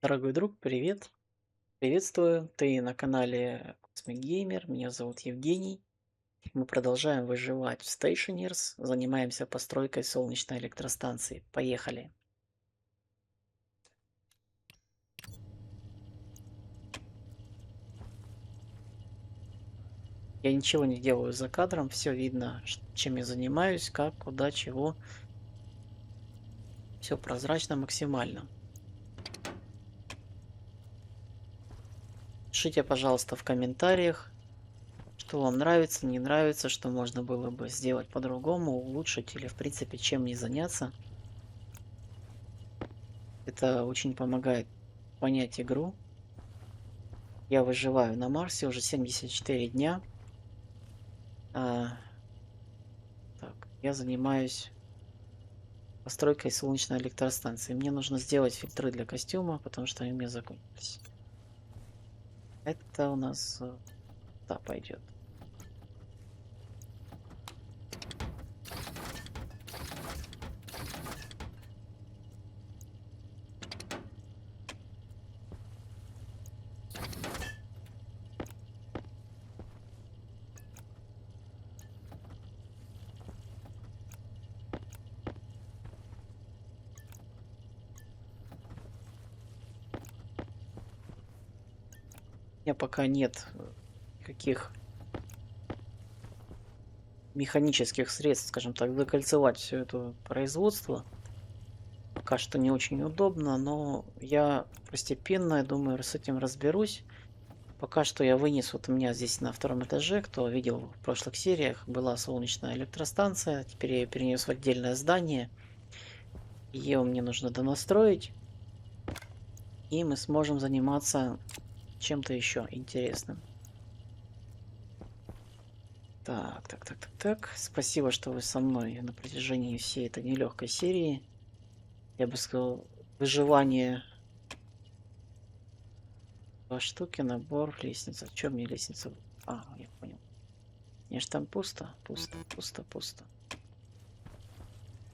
Дорогой друг, привет! Приветствую! Ты на канале Cosmic Gamer, меня зовут Евгений. Мы продолжаем выживать в Stationers, занимаемся постройкой солнечной электростанции. Поехали! Я ничего не делаю за кадром, все видно, чем я занимаюсь, как, куда, чего. Все прозрачно максимально. Пишите, пожалуйста, в комментариях, что вам нравится, не нравится, что можно было бы сделать по-другому, улучшить или, в принципе, чем мне заняться. Это очень помогает понять игру. Я выживаю на Марсе уже 74 дня. А, так, я занимаюсь постройкой солнечной электростанции. Мне нужно сделать фильтры для костюма, потому что они у меня закончились. Это у нас да, пойдет. У меня пока нет никаких механических средств, скажем так, закольцевать все это производство. Пока что не очень удобно, но я постепенно, я думаю, с этим разберусь. Пока что я вынес, вот у меня здесь на втором этаже, кто видел в прошлых сериях, была солнечная электростанция. Теперь я ее перенес в отдельное здание. Ее мне нужно донастроить. И мы сможем заниматься чем-то еще интересным. Так. Спасибо, что вы со мной на протяжении всей этой нелегкой серии. Я бы сказал, выживание. 2 штуки, набор, лестница. Чем мне лестница? А, я понял. Мне ж там пусто.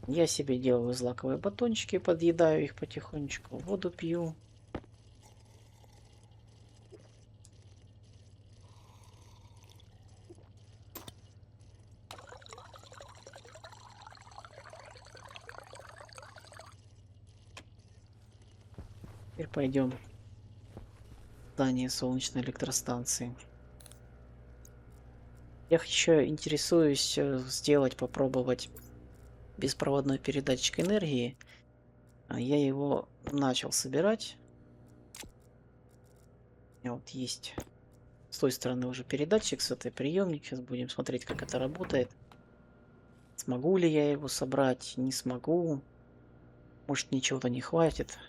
Я себе делаю злаковые батончики, подъедаю их потихонечку, воду пью. Теперь пойдем в здание солнечной электростанции. Я еще интересуюсь сделать, попробовать беспроводной передатчик энергии. Я его начал собирать. У меня вот есть с той стороны уже передатчик, с этой приемник. Сейчас будем смотреть, как это работает. Смогу ли я его собрать, не смогу. Может, ничего-то не хватит.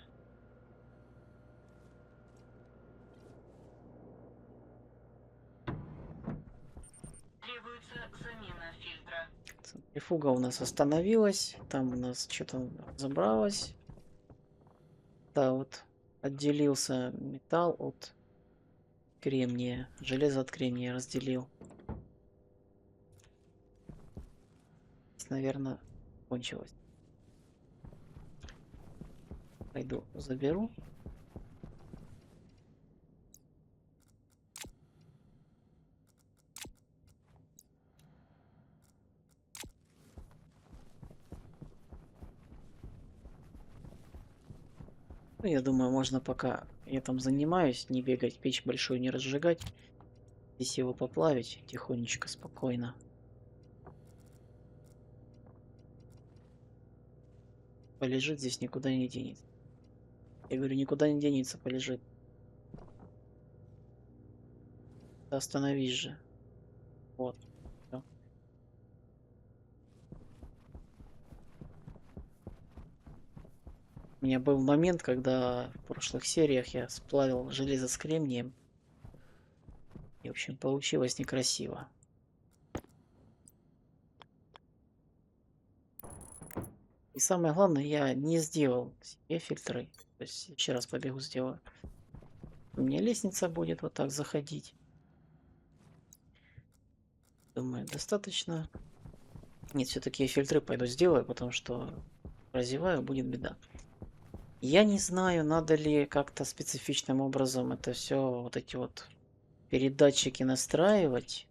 Требуется замена фильтра. Центрифуга у нас остановилась. Там у нас что-то забралось. Да, вот отделился металл от кремния. Железо от кремния разделил. Здесь, наверное, кончилось. Пойду заберу. Ну, я думаю, можно пока я там занимаюсь, не бегать, печь большую не разжигать. Здесь его поплавить тихонечко, спокойно. Полежит здесь, никуда не денется. Я говорю, никуда не денется, полежит. Да остановись же. Вот. Всё. У меня был момент, когда в прошлых сериях я сплавил железо с кремнием. И, в общем, получилось некрасиво. И самое главное, я не сделал себе фильтры. То есть еще раз побегу сделаю. У меня лестница будет вот так заходить. Думаю, достаточно. Нет, все-таки я фильтры пойду сделаю, потому что прозеваю, будет беда. Я не знаю, надо ли как-то специфичным образом это все, вот эти вот передатчики настраивать.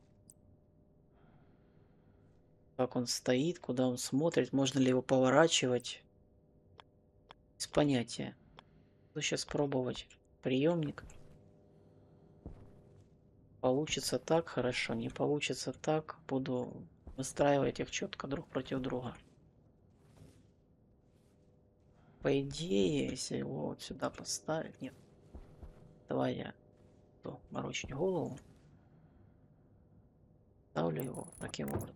Как он стоит, куда он смотрит, можно ли его поворачивать. Без понятия. Буду сейчас пробовать приемник. Получится так, хорошо. Не получится так, буду выстраивать их четко друг против друга. По идее, если его вот сюда поставить... Нет. Давай я морочить голову. Ставлю его таким образом.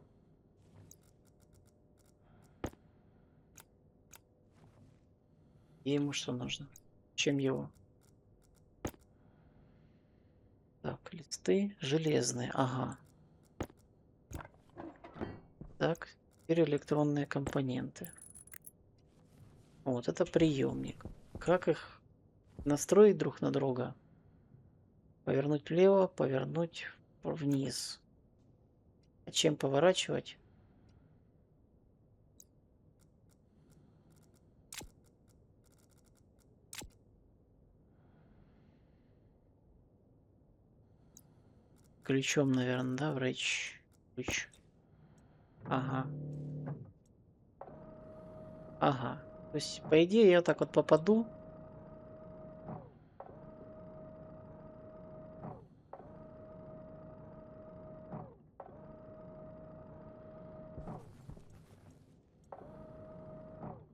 И ему что нужно? Чем его? Так, листы железные. Ага. Так, теперь электронные компоненты. Вот это приемник. Как их настроить друг на друга? Повернуть влево, повернуть вниз. А чем поворачивать? Ключом, наверное, да, врач? Ключ. Ага. Ага. То есть, по идее, я так вот попаду.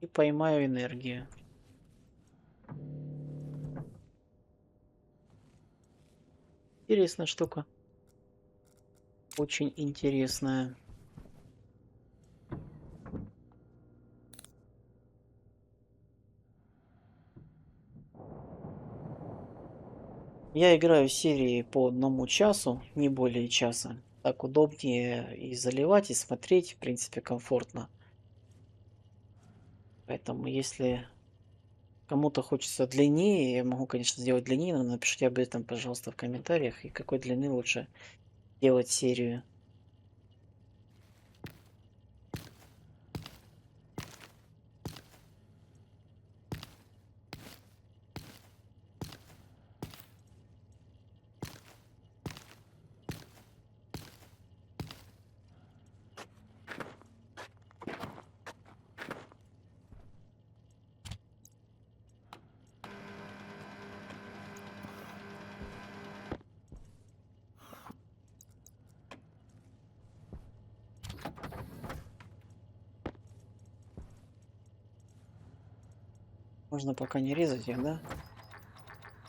И поймаю энергию. Интересная штука. Очень интересная. Я играю серии по 1 часу, не более часа. Так удобнее и заливать, и смотреть, в принципе, комфортно. Поэтому, если кому-то хочется длиннее, я могу, конечно, сделать длиннее, но напишите об этом, пожалуйста, в комментариях, и какой длины лучше делать серию. Можно пока не резать их, да?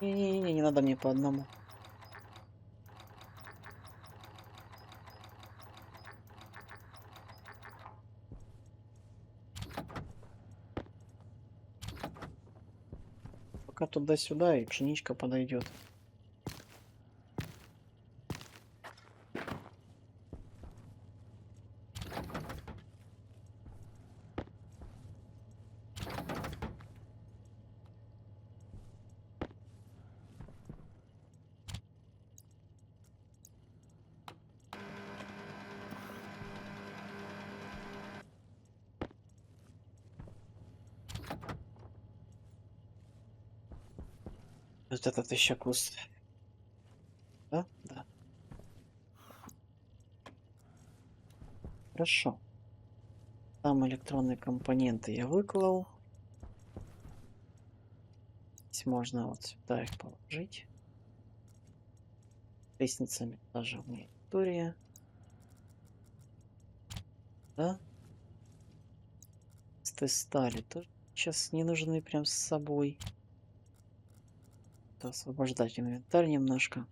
Не-не-не, не надо мне по одному. Пока туда-сюда, и пшеничка подойдет. Вот этот еще куст. Да? Да. Хорошо. Там электронные компоненты я выклал. Здесь можно вот сюда их положить. Лестницами тоже у меня история. Да? Стали тоже сейчас не нужны прям с собой. Это освобождать инвентарь немножко.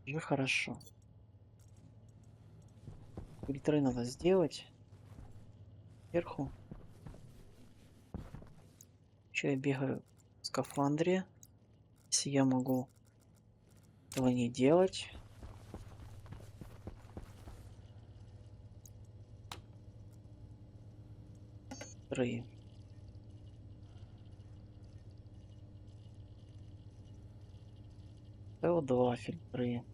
Уже хорошо. Фильтры надо сделать. Сверху. Еще я бегаю в скафандре. Если я могу этого не делать. Фильтры. СО2 фильтры.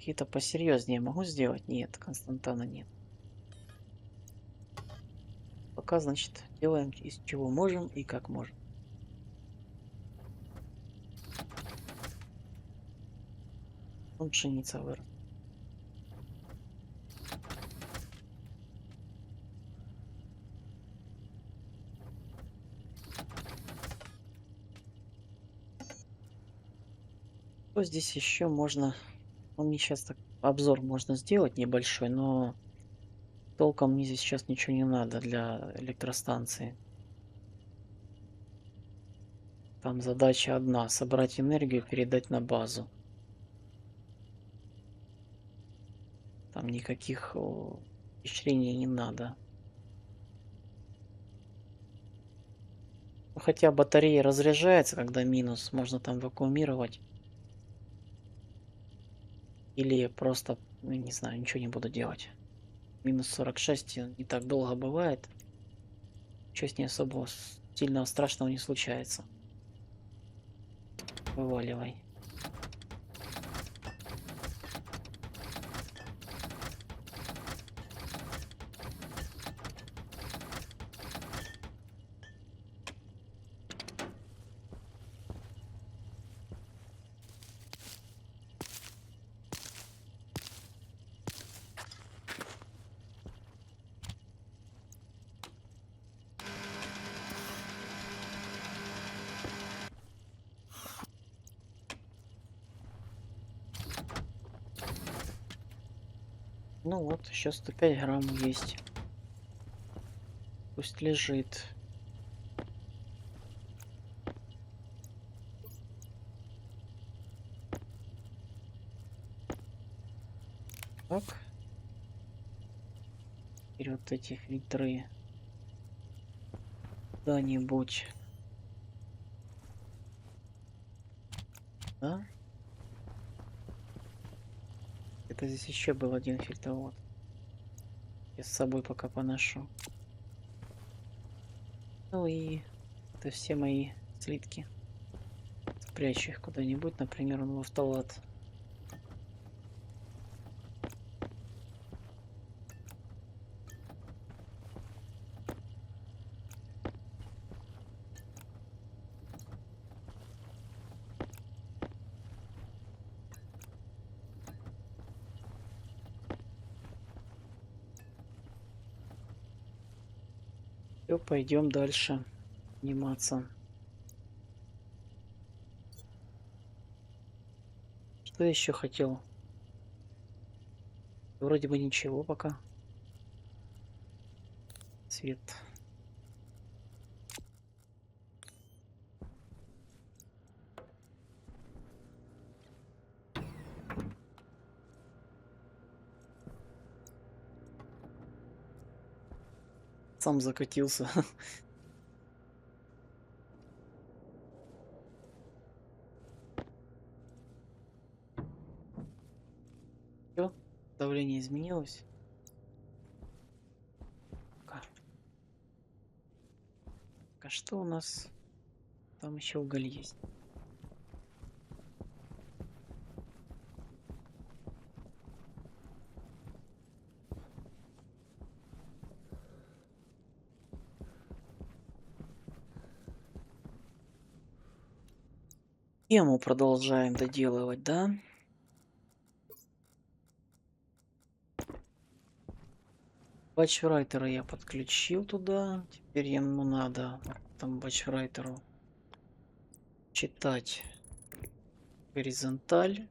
какие-то посерьезнее могу сделать? Нет, Константана нет. Пока, значит, делаем из чего можем и как можем. Вон пшеница выросла. Что здесь еще можно? Ну, мне сейчас так обзор можно сделать небольшой, но толком мне здесь сейчас ничего не надо для электростанции. Там задача одна — собрать энергию, передать на базу. Там никаких ухищрений не надо. Ну, хотя батарея разряжается, когда минус, можно там вакуумировать. Или просто, ну, не знаю, ничего не буду делать. Минус 46 не так долго бывает. Ничего с ней особо сильного страшного не случается. Вываливай. Ну вот, еще 105 грамм есть. Пусть лежит. Так. Теперь вот эти фильтры куда-нибудь. Да? Это здесь еще был один фильтр. Вот. Я с собой пока поношу. Ну и это все мои слитки. Спрячу их куда-нибудь, например, в автолад. Все, пойдем дальше заниматься. Что еще хотел? Вроде бы ничего пока. Цвет. Сам закатился. Все, давление изменилось. А что у нас? Там еще уголь есть. Тему продолжаем доделывать, да? Батчрайтера я подключил туда. Теперь ему надо там батчрайтеру читать горизонталь,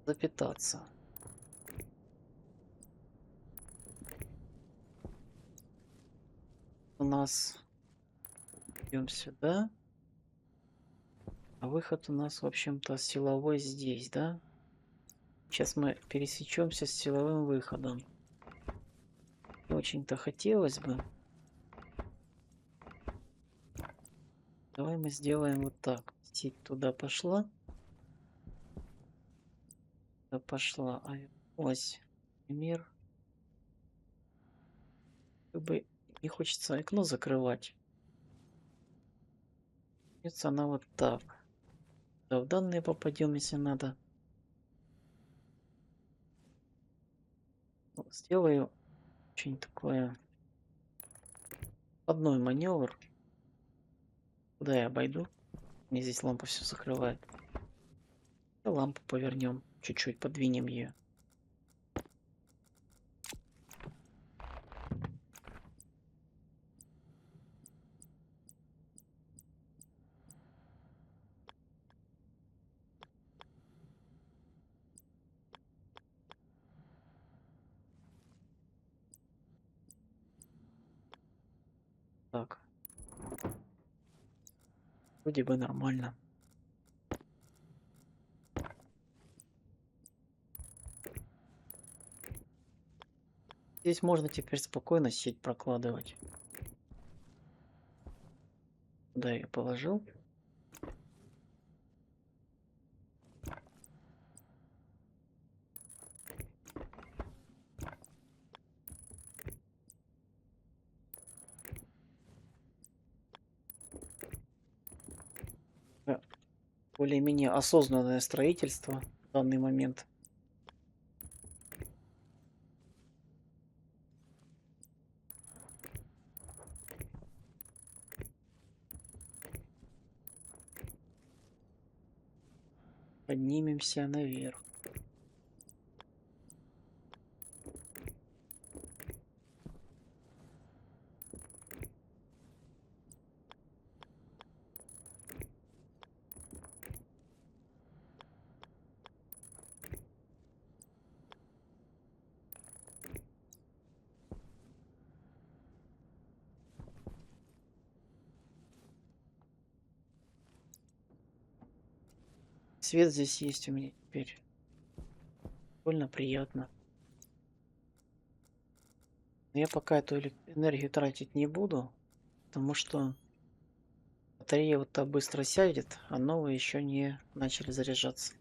запитаться. У нас идем сюда. А выход у нас, в общем-то, силовой здесь, да? Сейчас мы пересечемся с силовым выходом. Очень-то хотелось бы. Давай мы сделаем вот так. Сеть туда пошла. Туда пошла. А ось. Например. Как бы не хочется окно закрывать. Она вот так. Да, в данные попадем, если надо. сделаю очень такое одной маневр. Куда я обойду? Мне здесь лампа все закрывает. И лампу повернем, чуть-чуть подвинем ее. Так, вроде бы нормально. Здесь можно теперь спокойно сеть прокладывать. Куда я положил? Более-менее осознанное строительство в данный момент. Поднимемся наверх. Свет здесь есть у меня теперь. Довольно приятно. Но я пока эту энергию тратить не буду, потому что батарея вот так быстро сядет, а новые еще не начали заряжаться.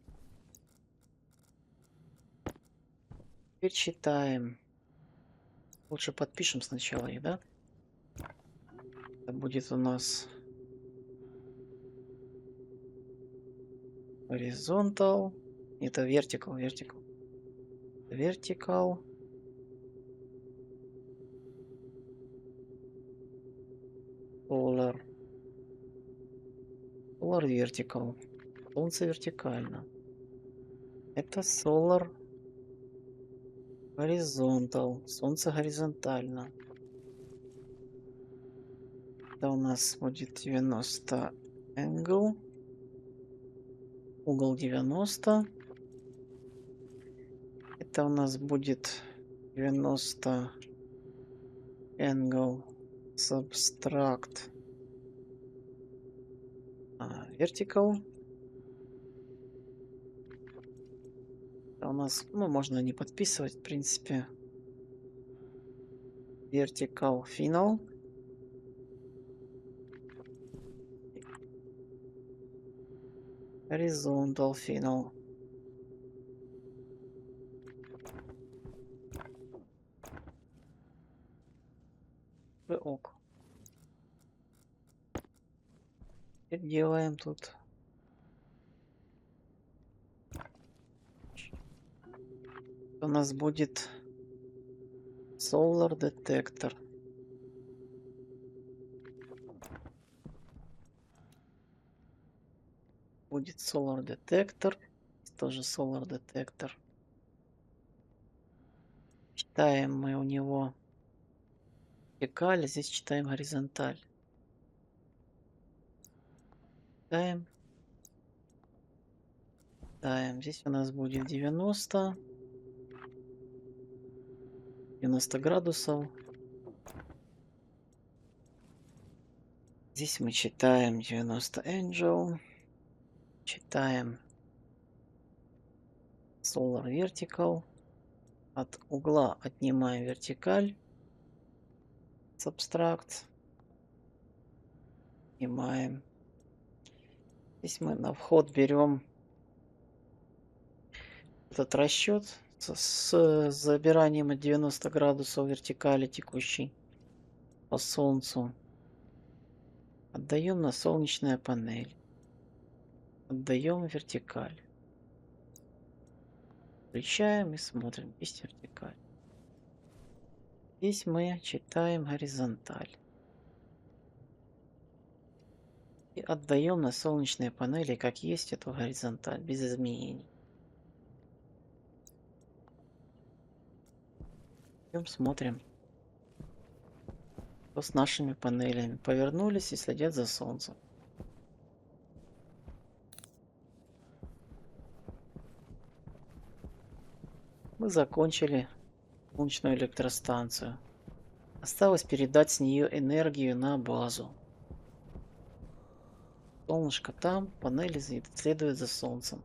Теперь читаем. Лучше подпишем сначала их, да? Это будет у нас horizontal. Это vertical, vertical. Vertical. Solar. Solar vertical. Солнце вертикально. Это Solar horizontal. Солнце горизонтально. Это у нас будет 90 angle. Угол 90. Это у нас будет 90 angle subtract vertical. Это у нас, ну, можно не подписывать, в принципе. Vertical final. Horizontal final. Ок. Теперь делаем тут. У нас будет Solar Detector. Будет Solar Detector. Тоже Solar Detector. Читаем мы у него вертикаль, здесь читаем горизонталь. Читаем. Читаем. Здесь у нас будет 90 градусов. Здесь мы читаем 90 angel. Читаем Solar Vertical. От угла отнимаем вертикаль. Subtract. Снимаем. Здесь мы на вход берем этот расчет с забиранием от 90 градусов вертикали текущей по солнцу. Отдаем на солнечная панель. Отдаем вертикаль. Включаем и смотрим. Есть вертикаль. Здесь мы читаем горизонталь. И отдаем на солнечные панели, как есть, эту горизонталь, без изменений. Идем смотрим, что с нашими панелями. Повернулись и следят за солнцем. Мы закончили солнечную электростанцию. Осталось передать с нее энергию на базу. Солнышко там, панели следуют за солнцем.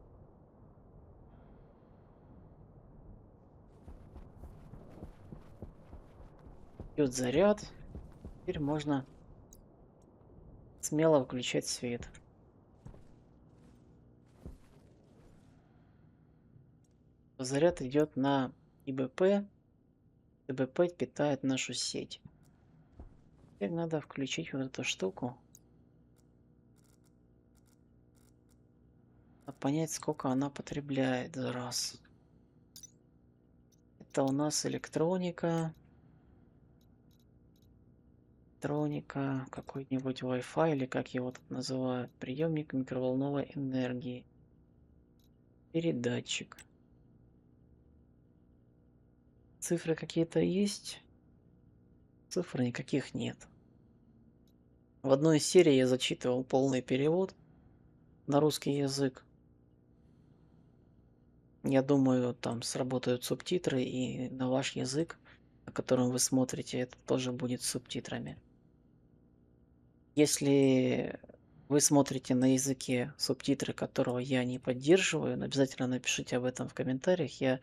Идет заряд. Теперь можно смело включать свет. Заряд идет на ИБП. ИБП питает нашу сеть. Теперь надо включить вот эту штуку. Понять, сколько она потребляет за раз. Это у нас электроника. Электроника, какой-нибудь Wi-Fi или как его тут называют. Приемник микроволновой энергии. Передатчик. Цифры какие-то есть? Цифр никаких нет. В одной из серий я зачитывал полный перевод на русский язык. Я думаю, там сработают субтитры, и на ваш язык, на котором вы смотрите, это тоже будет с субтитрами. Если вы смотрите на языке, субтитры которого я не поддерживаю, обязательно напишите об этом в комментариях. Я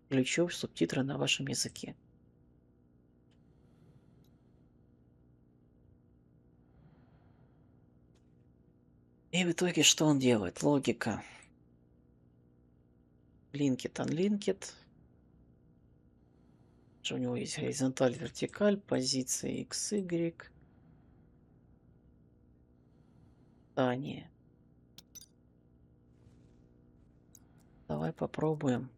включу субтитры на вашем языке. И в итоге что он делает? Логика. Линкет, unlinked. У него есть горизонталь, вертикаль, позиции X, Y. Здание. Давай попробуем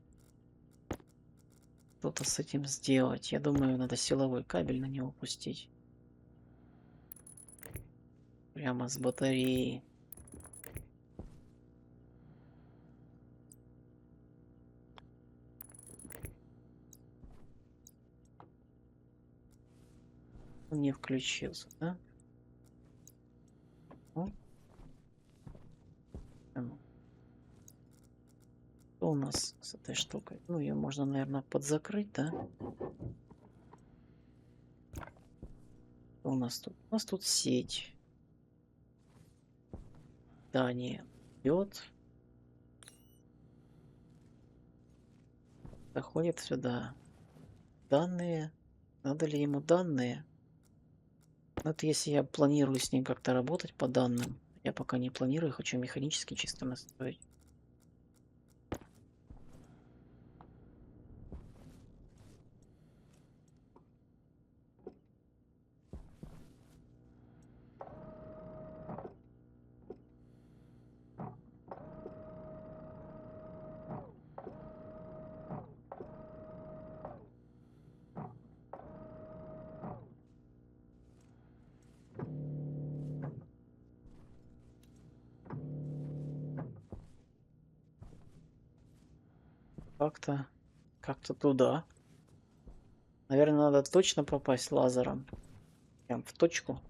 что-то с этим сделать. Я думаю, надо силовой кабель на него пустить. Прямо с батареи. Он не включился, да? Ну. Что у нас с этой штукой? Ну, ее можно, наверное, подзакрыть, да? Что у нас тут? У нас тут сеть. Здание идет. Заходит сюда. Данные. Надо ли ему данные? Вот если я планирую с ним как-то работать по данным. Я пока не планирую, хочу механически чисто настроить. Как-то туда. Наверное, надо точно попасть лазером. Прям в точку.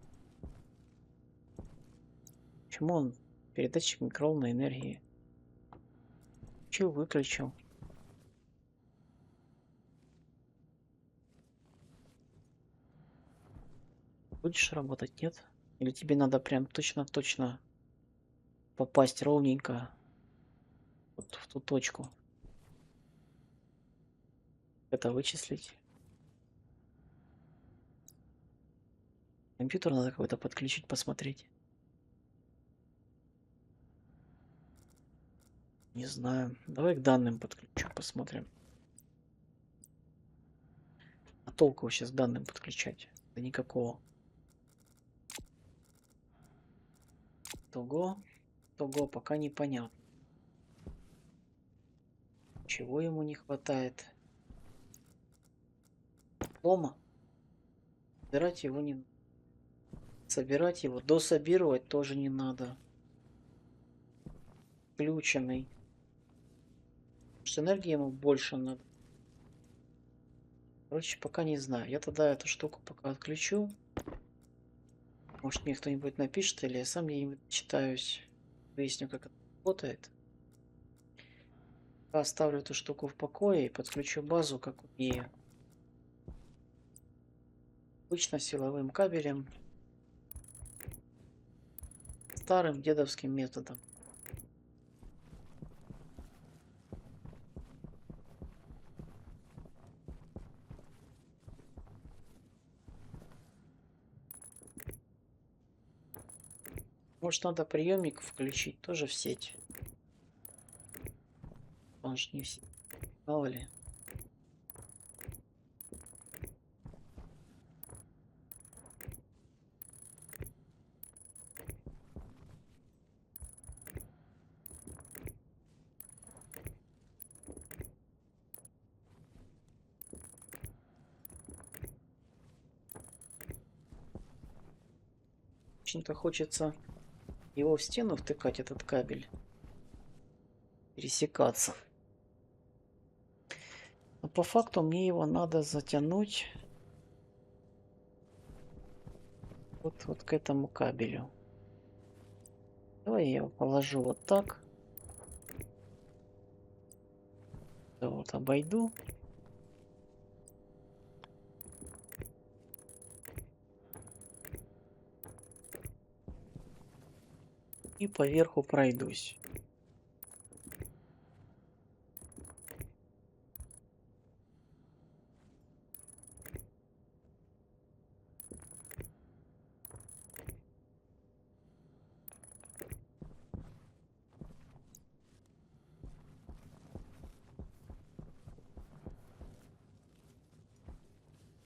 Почему он передатчик микроволновой энергии? Включил, выключил. Будешь работать, нет? Или тебе надо прям точно-точно попасть ровненько вот в ту точку? Это вычислить. Компьютер надо какой-то подключить, посмотреть. Не знаю. Давай к данным подключу, посмотрим. А толку сейчас данным подключать? Да никакого. Того, пока непонятно. Чего ему не хватает? Диплома? Собирать его не... Собирать его. Дособировать тоже не надо. Включенный. Может, энергии ему больше надо. Короче, пока не знаю. Я тогда эту штуку пока отключу. Может, мне кто-нибудь напишет, или я сам где-нибудь читаюсь. Выясню, как это работает. Оставлю эту штуку в покое и подключу базу, как умею. Обычно силовым кабелем. Старым дедовским методом. Может, надо приемник включить тоже в сеть. Он же не в сеть. Мало ли. Очень-то хочется его в стену втыкать, этот кабель. Пересекаться. Но по факту мне его надо затянуть вот к этому кабелю. Давай я его положу вот так. Да, вот обойду. И поверху пройдусь.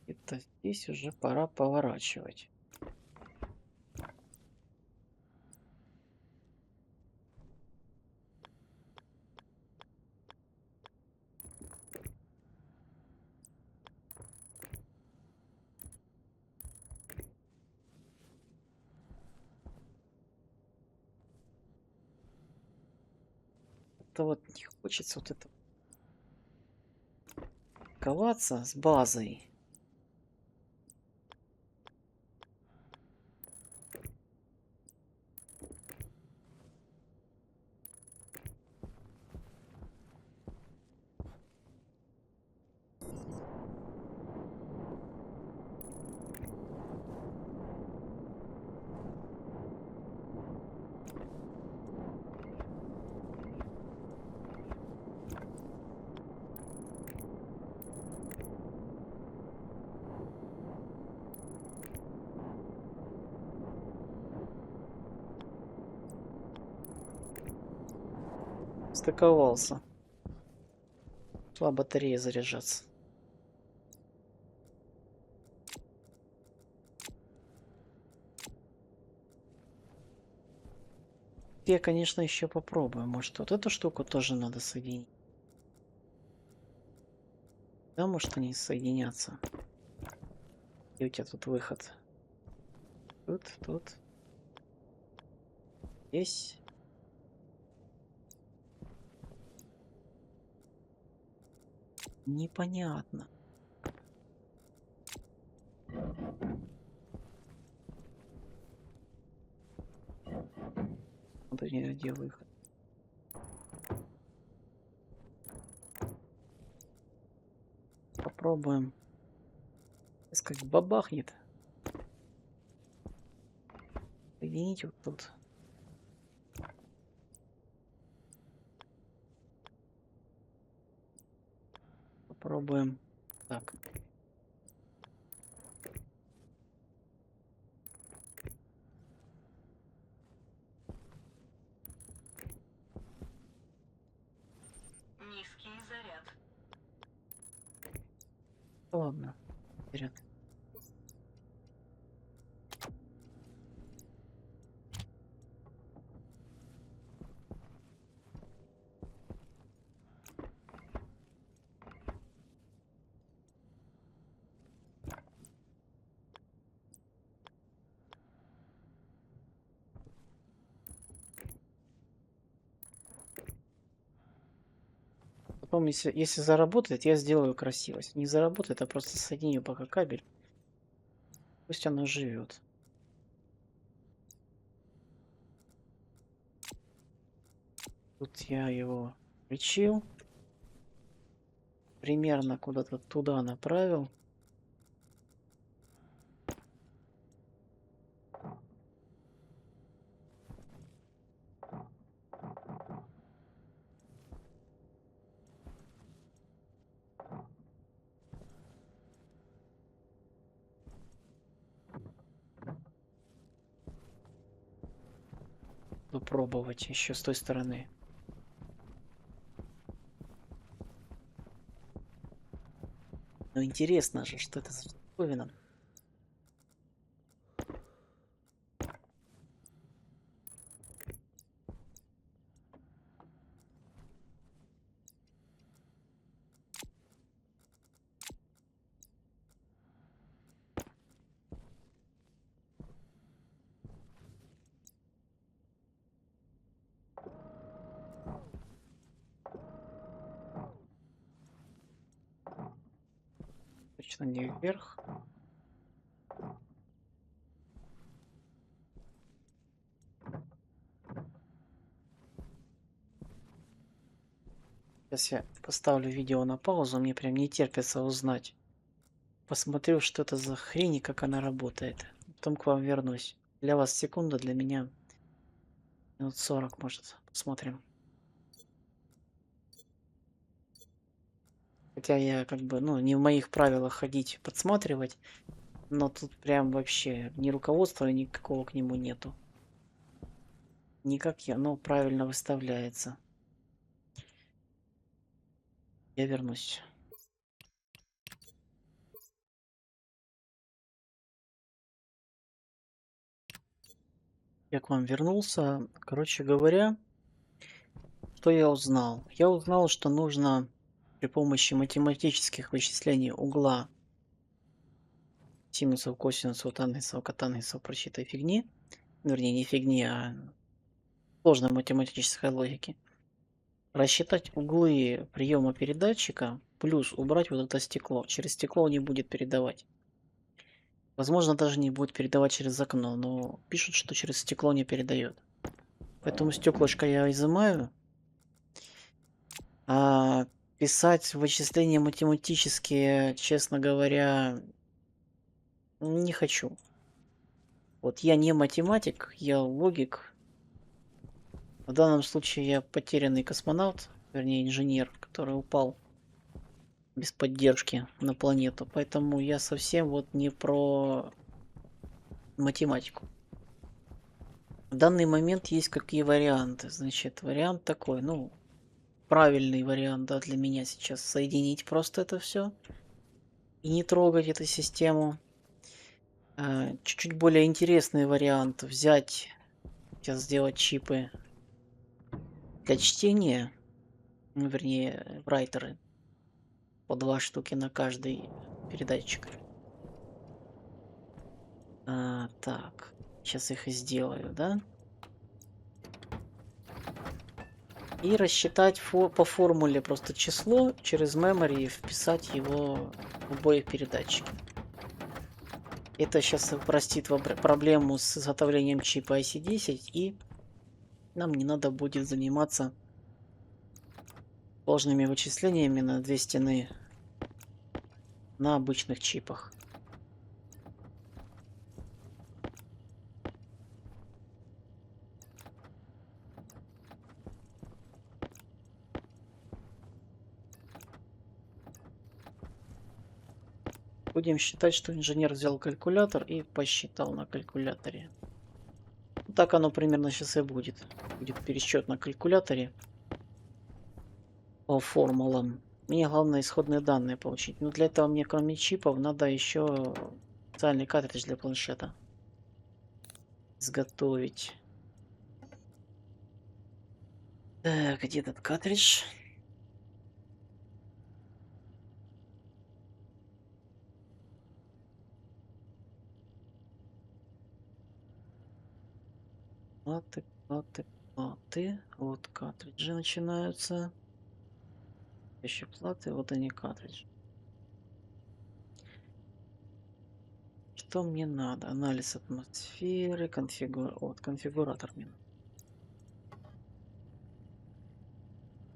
Это здесь уже пора поворачивать. Это вот не хочется вот это коваться с базой. Стыковался. Шла батарея заряжаться. Я, конечно, еще попробую. Может, вот эту штуку тоже надо соединить. Да, может, они соединятся. И у тебя тут выход. Тут. Здесь. Непонятно. Вот где выход. Попробуем. Сейчас как бабахнет. Соединить вот тут. Попробуем. Так. Низкий заряд. Ладно. Вперед. Потом, если заработает, я сделаю красиво. Если не заработает, я просто соединю пока кабель. Пусть оно живет. Тут я его включил. Примерно куда-то туда направил. Попробовать еще с той стороны. Ну интересно же, что это за штуковина. Точно не вверх. Сейчас я поставлю видео на паузу, мне прям не терпится узнать. Посмотрю, что это за хрень и как она работает. Потом к вам вернусь. Для вас секунда, для меня минут 40, может. Посмотрим. Хотя я как бы, ну, не в моих правилах ходить подсматривать, но тут прям вообще ни руководства никакого к нему нету. Никак оно правильно выставляется. Я вернусь. Я к вам вернулся. Короче говоря, что я узнал? Я узнал, что нужно при помощи математических вычислений угла синусов, косинусов, тангенсов, котангенсов, прочей этой фигни, вернее не фигни, а сложной математической логики, рассчитать углы приема передатчика, плюс убрать вот это стекло. Через стекло он не будет передавать. Возможно, даже не будет передавать через окно, но пишут, что через стекло не передает. Поэтому стеклышко я изымаю. А писать вычисления математические, честно говоря, не хочу. Вот я не математик, я логик. В данном случае я потерянный космонавт, вернее инженер, который упал без поддержки на планету. Поэтому я совсем вот не про математику. В данный момент есть какие варианты. Значит, вариант такой, ну, правильный вариант, да, для меня сейчас соединить просто это все и не трогать эту систему. Чуть-чуть более интересный вариант взять, сейчас сделать чипы для чтения, ну, вернее, райтеры, по 2 штуки на каждый передатчик. Так, сейчас их и сделаю, да? И рассчитать по формуле просто число через memory и вписать его в обоих передатчики. Это сейчас упростит проблему с изготовлением чипа IC10, и нам не надо будет заниматься сложными вычислениями на 2 стены на обычных чипах. Будем считать, что инженер взял калькулятор и посчитал на калькуляторе. Так оно примерно сейчас и будет. Будет пересчет на калькуляторе по формулам. Мне главное исходные данные получить. Но для этого мне кроме чипов надо еще специальный картридж для планшета изготовить. Так, где этот картридж? Платы. Вот картриджи начинаются. Еще платы, вот они картридж. Что мне надо? Анализ атмосферы, вот, конфигуратор мне надо.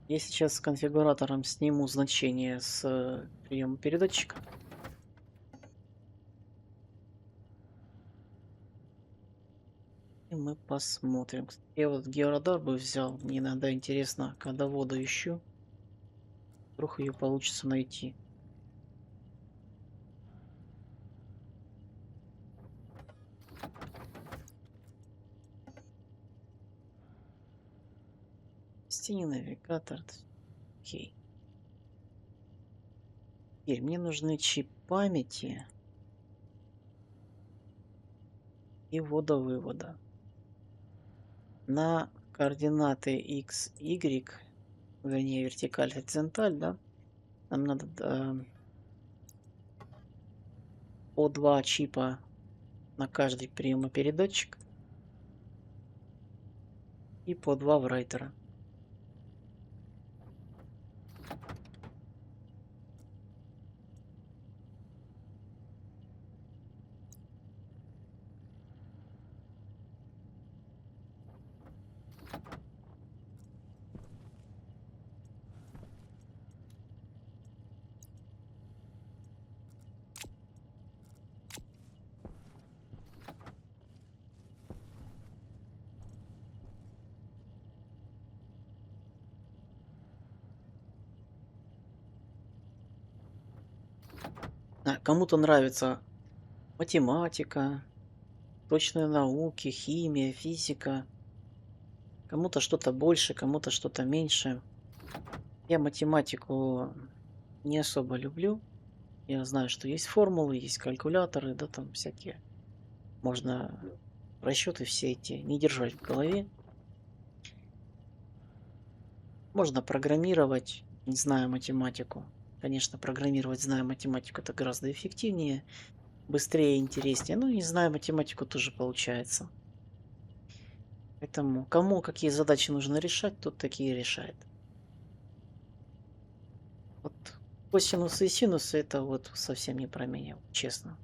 Я сейчас с конфигуратором сниму значение с приема передатчика. И мы посмотрим. Кстати, я вот георадар бы взял. Мне иногда интересно, когда воду ищу, вдруг ее получится найти. Стени навигатор. Окей. Теперь мне нужны чип памяти и ввода-вывода. На координаты x, y, вернее вертикаль, горизонталь, да, нам надо по 2 чипа на каждый приемопередатчик и по 2 врайтера. Кому-то нравится математика, точные науки, химия, физика. Кому-то что-то больше, кому-то что-то меньше. Я математику не особо люблю. Я знаю, что есть формулы, есть калькуляторы, да, там всякие. Можно расчеты все эти не держать в голове. Можно программировать, не зная математику. Конечно, программировать, зная математику, это гораздо эффективнее, быстрее и интереснее. Ну, не зная математику, тоже получается. Поэтому кому какие задачи нужно решать, тот такие решает. Вот косинусы и синусы это вот совсем не про меня, честно.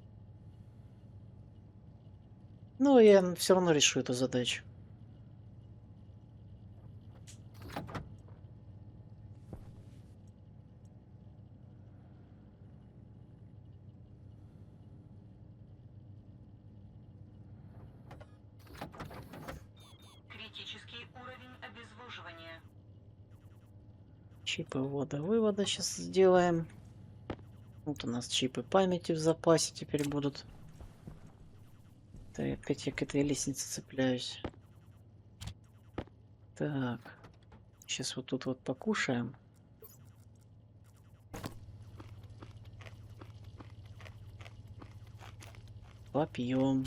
Но я все равно решу эту задачу. Критический уровень обезвоживания. Чипы ввода-вывода сейчас сделаем. Вот у нас чипы памяти в запасе теперь будут. Так, опять я к этой лестнице цепляюсь. Так. Сейчас вот тут вот покушаем. Попьем.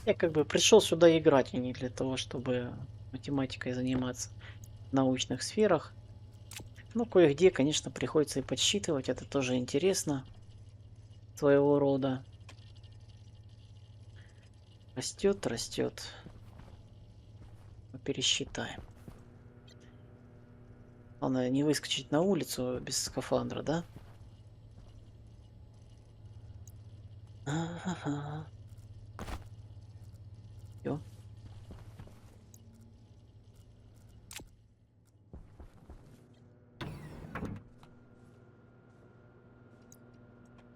Я как бы пришел сюда играть, а не для того, чтобы математикой заниматься в научных сферах. Ну, кое-где, конечно, приходится и подсчитывать. Это тоже интересно. Своего рода. Растет, растет. Пересчитаем. Главное не выскочить на улицу без скафандра, да? Ага. Всё.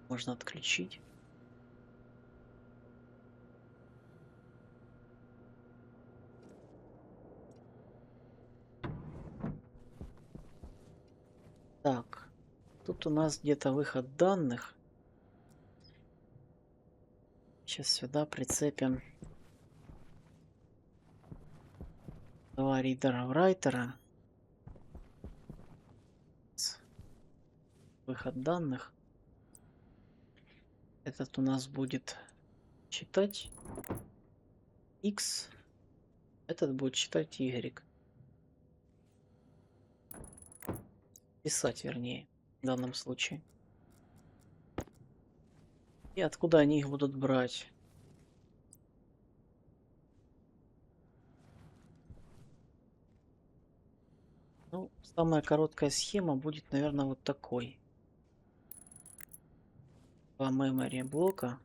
Можно отключить. Так. Тут у нас где-то выход данных. Сейчас сюда прицепим 2 ридера-райтера. выход данных. Этот у нас будет читать X, этот будет читать Y. Писать, вернее, в данном случае. И откуда они их будут брать? Ну, самая короткая схема будет, наверное, вот такой. Два memory блока.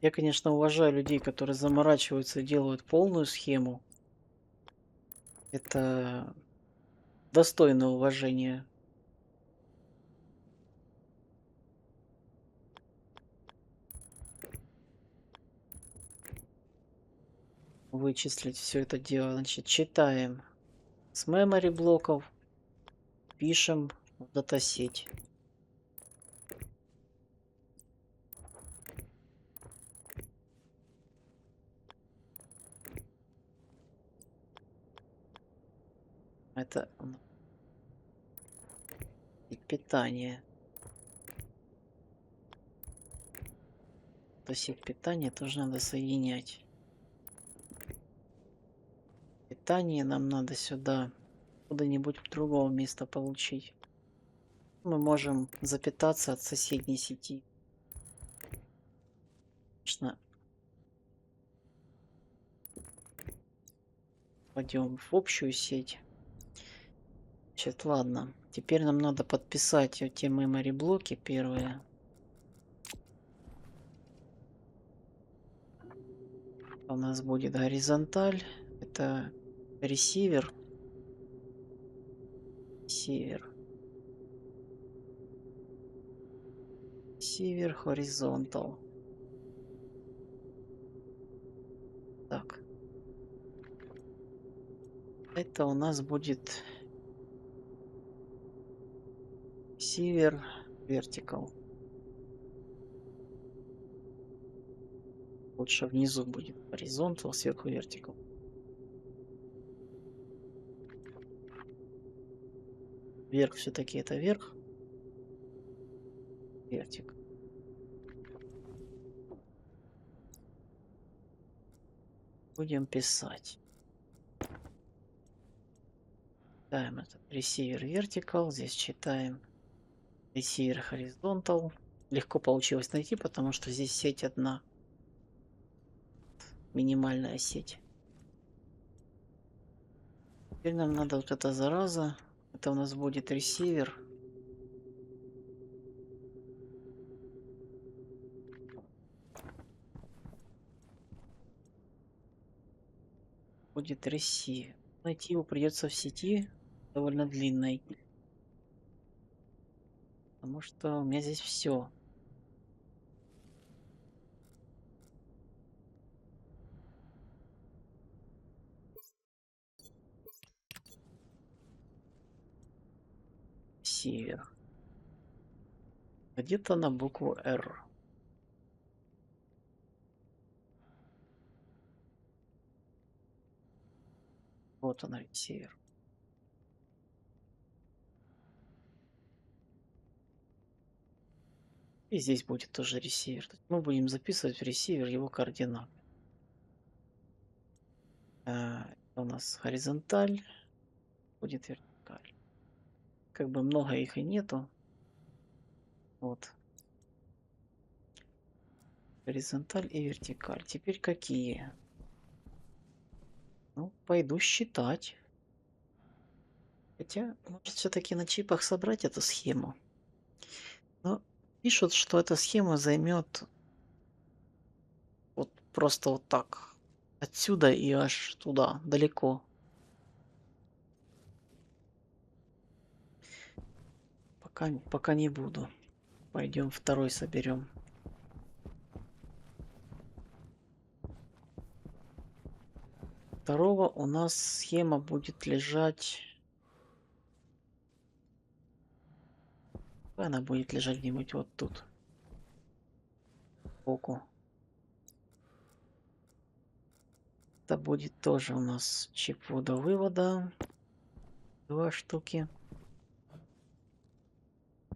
Я, конечно, уважаю людей, которые заморачиваются и делают полную схему. Это достойно уважения. Вычислить все это дело. Значит, читаем с memory блоков, пишем в датасеть. Это и питание. Датасеть питания тоже надо соединять. Питание нам надо сюда, куда-нибудь в другого места получить. Мы можем запитаться от соседней сети. Конечно, пойдем в общую сеть. Значит, ладно. Теперь нам надо подписать эти memory блоки первые. У нас будет горизонталь. Это ресивер. Ресивер. Ресивер horizontal. Так. Это у нас будет ресивер vertical. Лучше внизу будет horizontal, сверху vertical. Вверх все-таки это вверх. Вертик. Будем писать. Читаем этот ресивер vertical. Здесь читаем ресивер horizontal. Легко получилось найти, потому что здесь сеть одна. Минимальная сеть. Теперь нам надо вот эта зараза. Это у нас будет ресивер. Будет ресивер. Найти его придется в сети довольно длинной. Потому что у меня здесь все. Ресивер. Где-то на букву R. Вот он, ресивер. И здесь будет тоже ресивер. Мы будем записывать в ресивер его координаты. Это у нас горизонталь, будет вертикаль. Как бы много их и нету. Вот. Горизонталь и вертикаль. Теперь какие? Ну, пойду считать. Хотя, может, все-таки на чипах собрать эту схему. Но пишут, что эта схема займет вот просто вот так. Отсюда и аж туда, далеко. Пока не буду. Пойдем второй соберем. Второго у нас схема будет лежать. Она будет лежать где-нибудь вот тут. Сбоку. Это будет тоже у нас чип ввода-вывода. 2 штуки.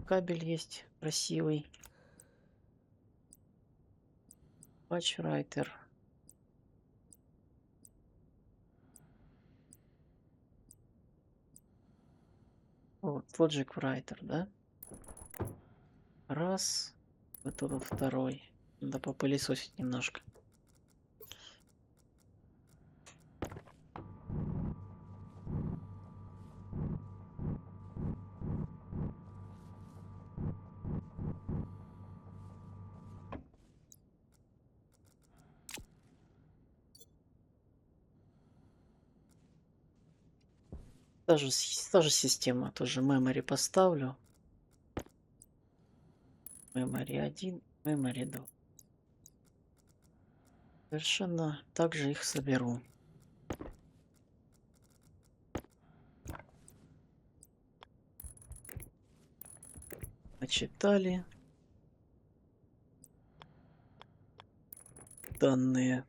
Кабель есть красивый. Патчрайтер. Вот, Logic Writer, да? Раз. Вот тут вот второй. Надо попылесосить немножко. Та же система, тоже memory поставлю. Memory 1, memory 2. Совершенно так же их соберу. Начитали данные.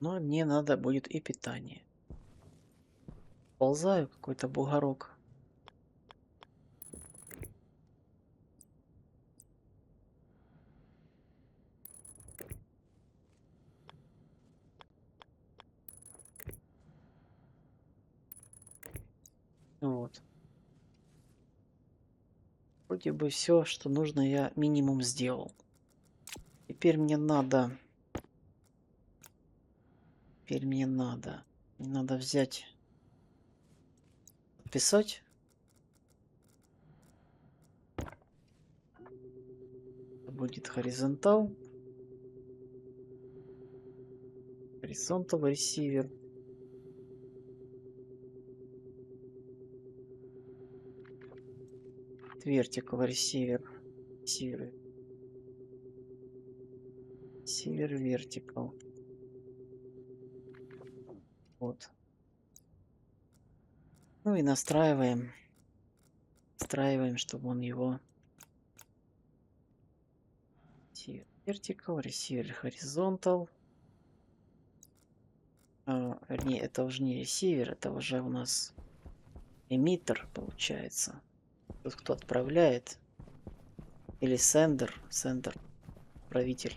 Но мне надо будет и питание. Ползаю какой-то бугорок. Вот. Вроде бы все, что нужно, я минимум сделал. Теперь мне надо... Мне надо взять... Подписать. Будет хоризонтал. Horizontal receiver. Vertical receiver. Receiver vertical. Вот. Ну и настраиваем. Настраиваем, чтобы он его... Vertical, receiver horizontal. Вернее, это уже не ресивер, это уже у нас эмиттер получается. Тот, кто отправляет. Или сендер. Сендер. Правитель.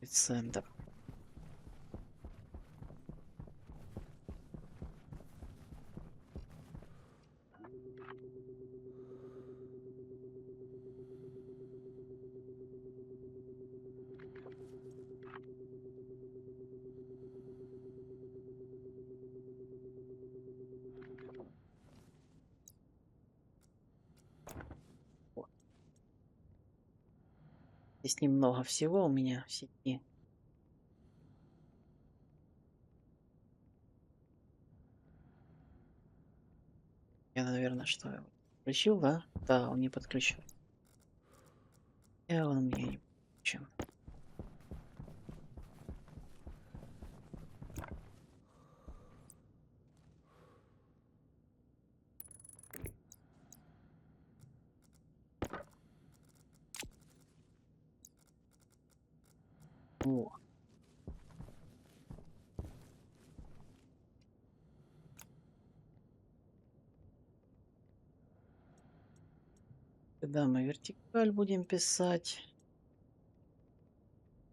Сендер. Здесь немного всего у меня в сети. Я, наверное, что включил, да? Да, он не подключен. Он у меня не подключен. О. Когда мы вертикаль будем писать,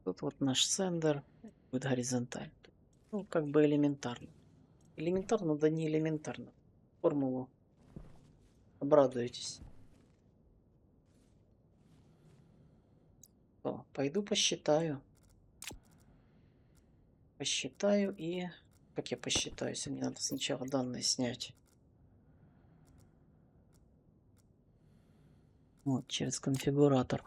тут вот наш сендер будет горизонталь. Ну, как бы элементарно. Элементарно, да не элементарно. Формулу обрадуетесь. О, пойду посчитаю. Посчитаю и... Как я посчитаю, если мне надо сначала данные снять. Вот, через конфигуратор.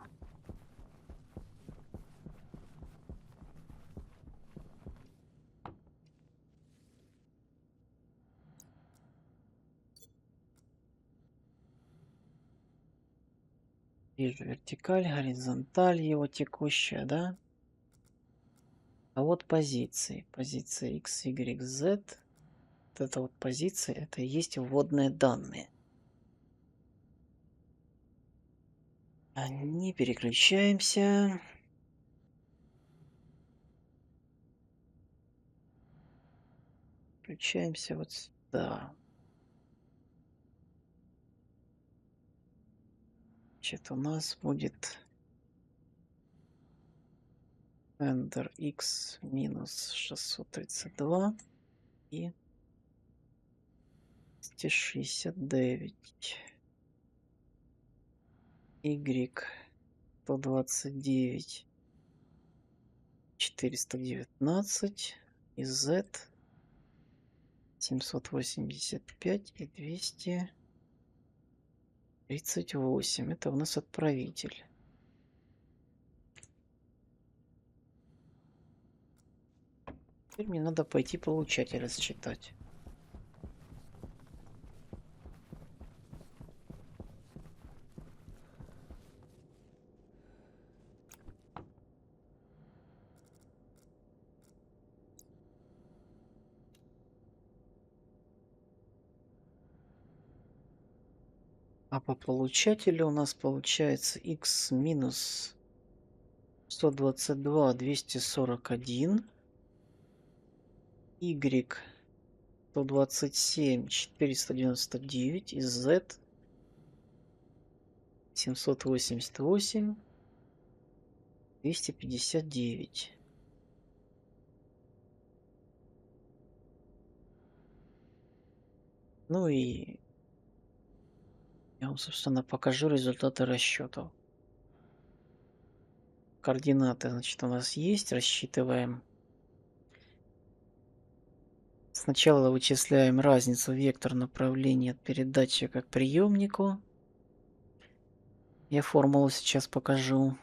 Вижу вертикаль, горизонталь его текущая, да? А вот позиции. Позиция X, Y, Z. Вот эта вот позиция, это и есть вводные данные. Не переключаемся. Включаемся вот сюда. Значит, у нас будет Ender x минус 632 и 269. Y 129 419 и Z 785 и 238. Это у нас отправитель. Теперь мне надо пойти получателя считать. А по получателю у нас получается x минус 122 241, y 127 499 и z 788 259. Ну и я вам, собственно, покажу результаты расчетов. Координаты, значит, у нас есть. Рассчитываем. Сначала вычисляем разницу вектор направления от передатчика к приемнику. Я формулу сейчас покажу.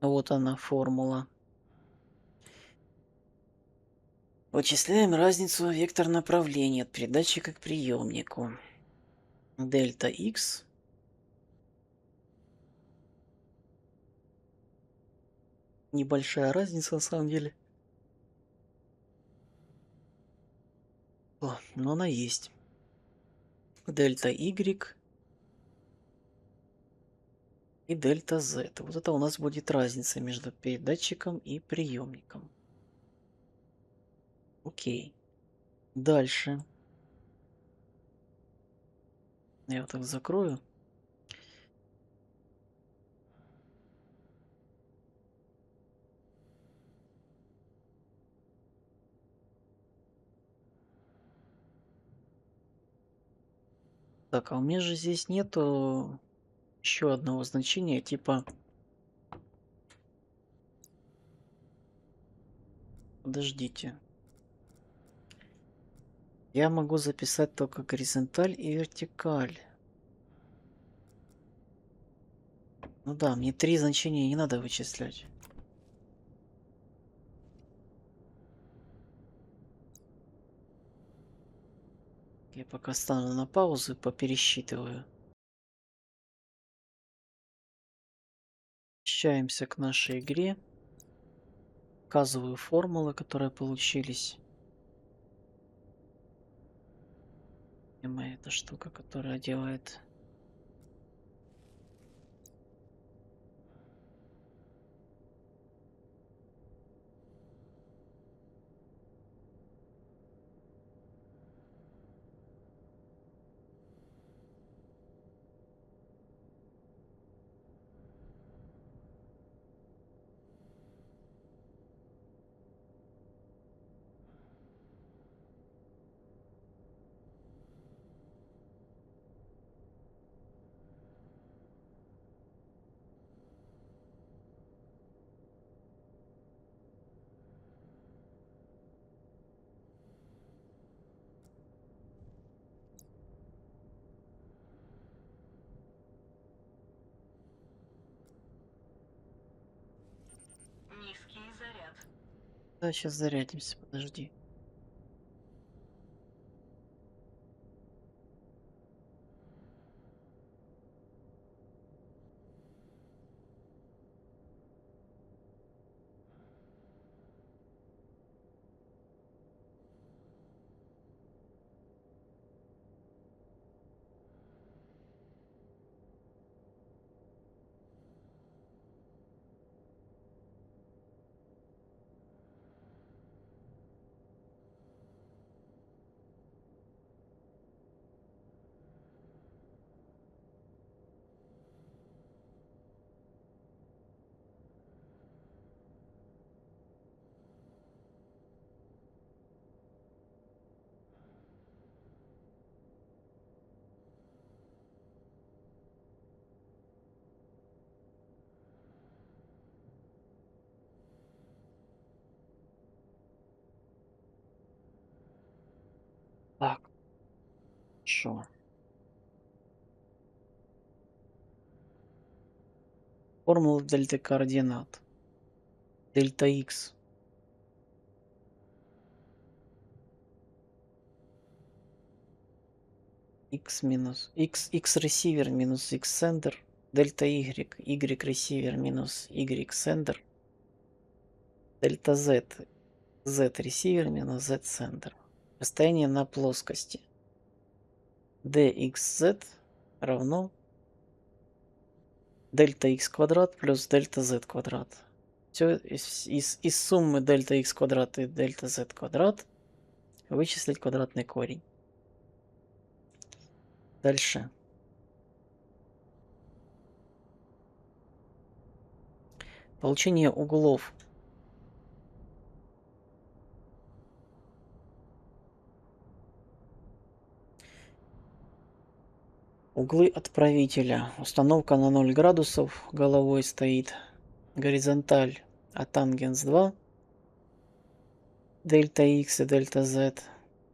Вот она, формула. Вычисляем разницу вектор направления от передатчика к приемнику. Дельта X небольшая разница на самом деле. Но она есть. Дельта Y и дельта Z. Вот это у нас будет разница между передатчиком и приемником. Окей. Дальше. Я вот так закрою. Так, а у меня же здесь нету еще одного значения, типа... Подождите. Я могу записать только горизонталь и вертикаль. Ну да, мне 3 значения не надо вычислять. Я пока стану на паузу и попересчитываю. Возвращаемся к нашей игре. Показываю формулы, которые получились. Где моя эта штука, которая делает... Низкий заряд. Да, сейчас зарядимся, подожди. Хорошо. Формула дельты координат. Дельта x. X минус x ресивер минус x сендер. Дельта y ресивер минус y сендер. Дельта z ресивер минус z сендер. Расстояние на плоскости. dxz равно дельта x квадрат плюс дельта z квадрат. Все из суммы дельта x квадрат и дельта z квадрат вычислить квадратный корень. Дальше. Получение углов. Углы отправителя. Установка на 0 градусов. Головой стоит горизонталь, а тангенс 2. Дельта x и дельта z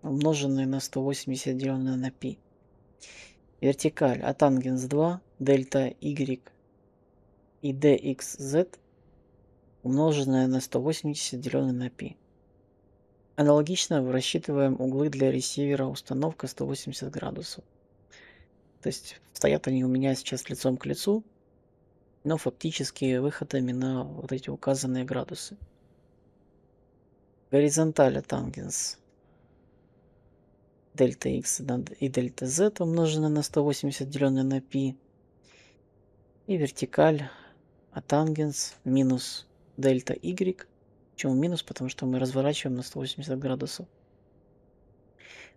умноженные на 180 деленное на π. Вертикаль, а тангенс 2. Дельта y и dxz умноженное на 180 деленное на π. Аналогично рассчитываем углы для ресивера. Установка 180 градусов. То есть стоят они у меня сейчас лицом к лицу, но фактически выходами на вот эти указанные градусы. Горизонталь тангенс дельта x и дельта z умноженное на 180 деленное на π. И вертикаль тангенс минус дельта y. Почему минус? Потому что мы разворачиваем на 180 градусов.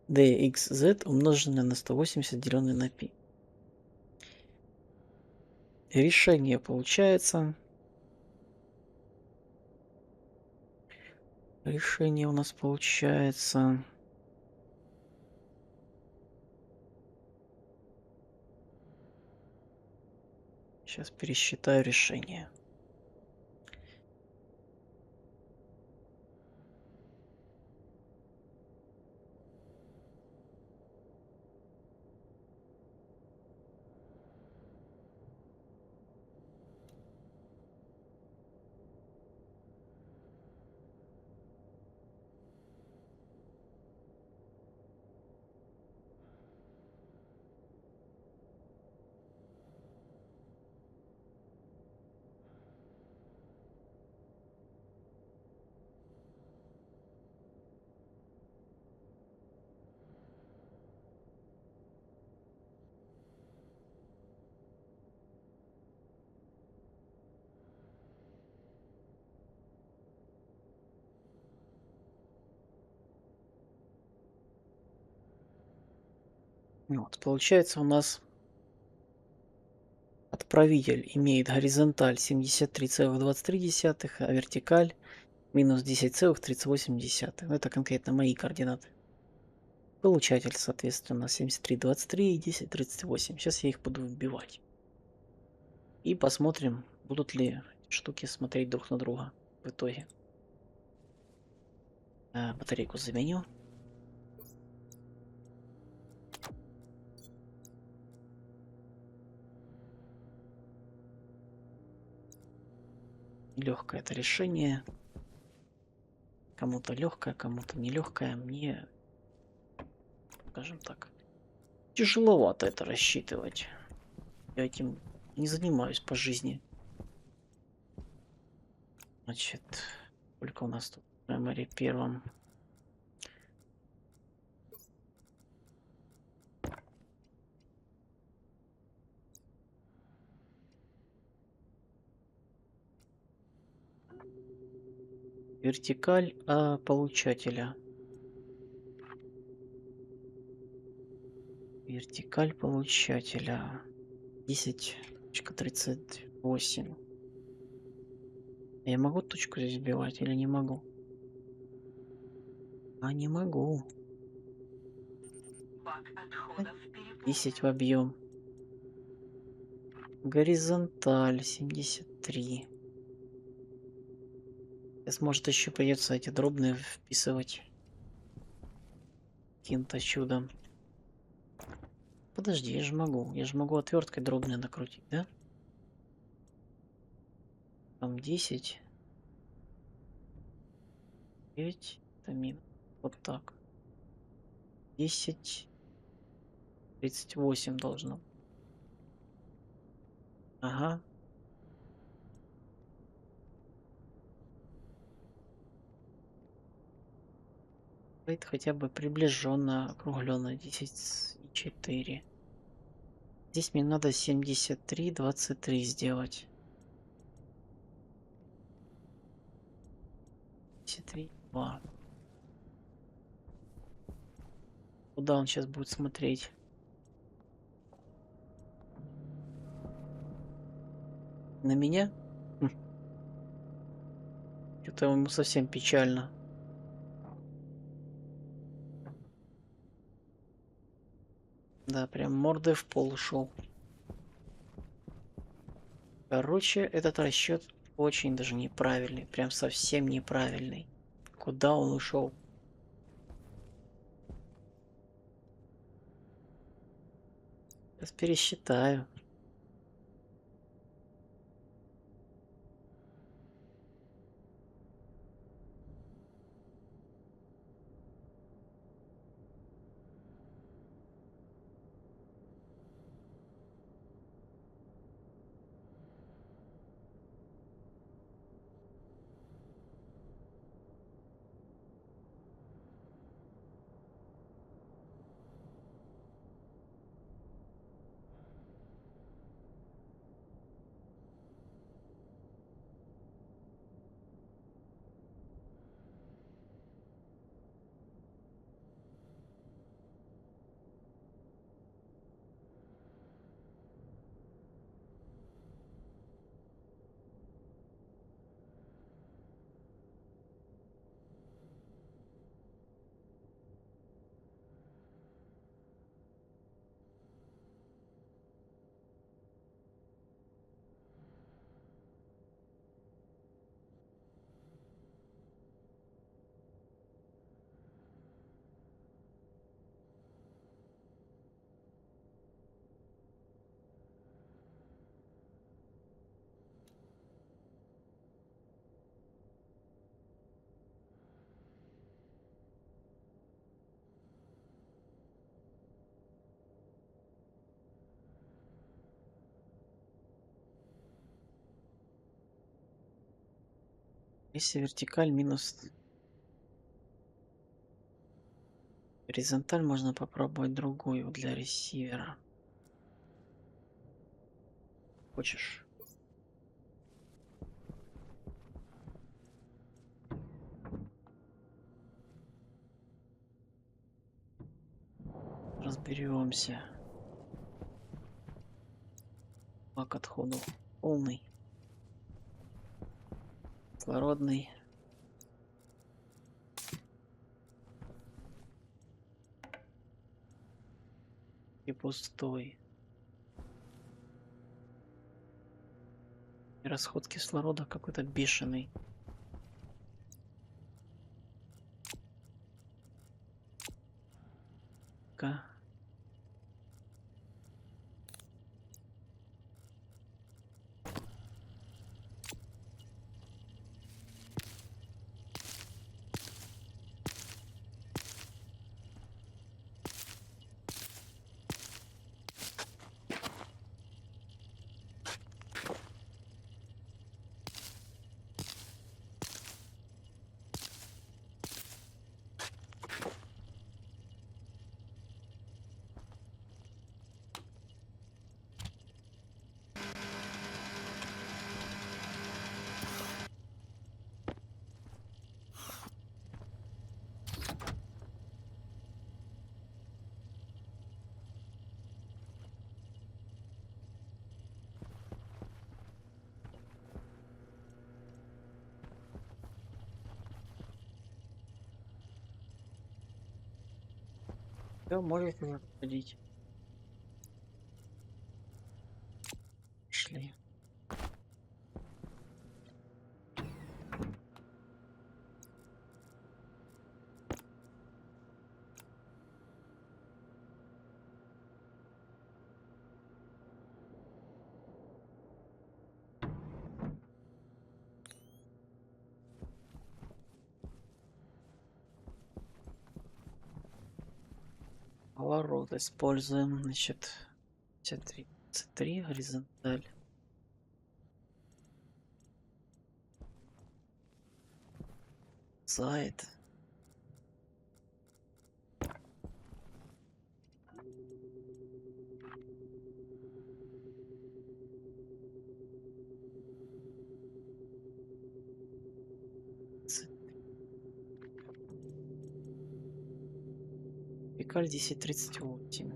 dxz умноженное на 180 деленное на π. Решение получается. Решение у нас получается. Сейчас пересчитаю решение. Вот, получается у нас отправитель имеет горизонталь 73,23, а вертикаль минус 10,38. Это конкретно мои координаты. Получатель, соответственно, 73,23 и 10,38. Сейчас я их буду вбивать. И посмотрим, будут ли штуки смотреть друг на друга в итоге. Батарейку заменю. Легкое это решение. Кому-то легкое, кому-то нелегкое. Мне, скажем так, тяжеловато это рассчитывать. Я этим не занимаюсь по жизни. Значит, сколько у нас тут в memory первом? Вертикаль получателя. Вертикаль получателя 10.38. Я могу точку здесь вбивать или не могу? А не могу. Бак отходов переполнен. 10 в объем. Горизонталь 73. Сейчас, может, еще придется эти дробные вписывать каким-то чудом. Подожди, я же могу. Я же могу отверткой дробно накрутить, да? Там 10, 9, это минус. Вот так. 10, 38 должно. Ага. Это хотя бы приближенно округленно 10,4. Здесь мне надо 73, 23 сделать. 73, 2. Куда он сейчас будет смотреть? На меня? Что-то ему совсем печально. Да, прям мордой в пол ушел. Короче, этот расчет очень даже неправильный. Прям совсем неправильный. Куда он ушел? Сейчас пересчитаю. Если вертикаль минус горизонталь, можно попробовать другую для ресивера. Хочешь? Разберемся. Бак отходов полный. Кислородный. И пустой. И расход кислорода какой-то бешеный. Ка. Все, можешь уже ходить. Шли. поворот используем. Значит, 53 горизонталь. Сайт. Пикаль 10:38.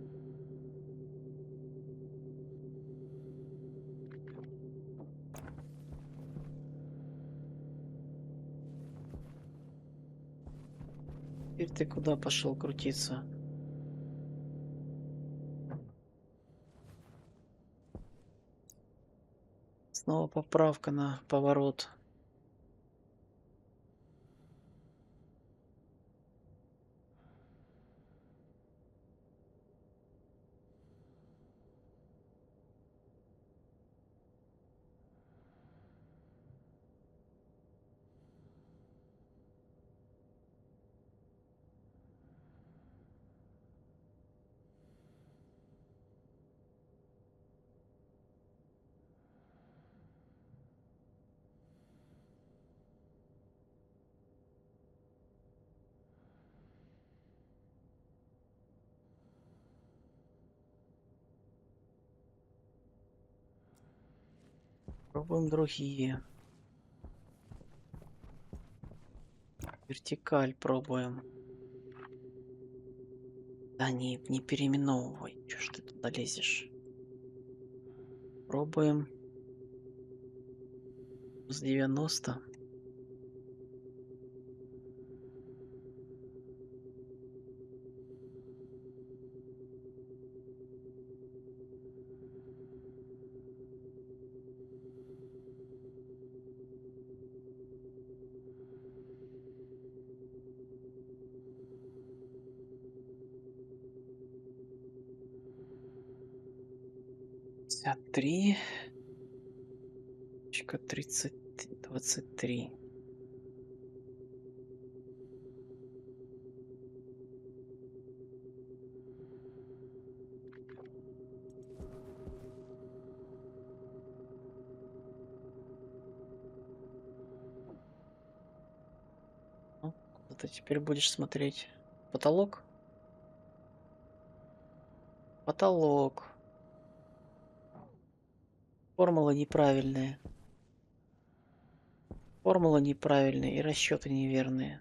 Теперь ты куда пошел крутиться? Снова поправка на поворот. Пробуем другие. Вертикаль пробуем. Да не переименовывай. Чё ж ты туда лезешь? Пробуем. С 90. Три. 30, 23. Ну, куда ты теперь будешь смотреть? Потолок? Потолок. Формула неправильная. Формула неправильная и расчеты неверные.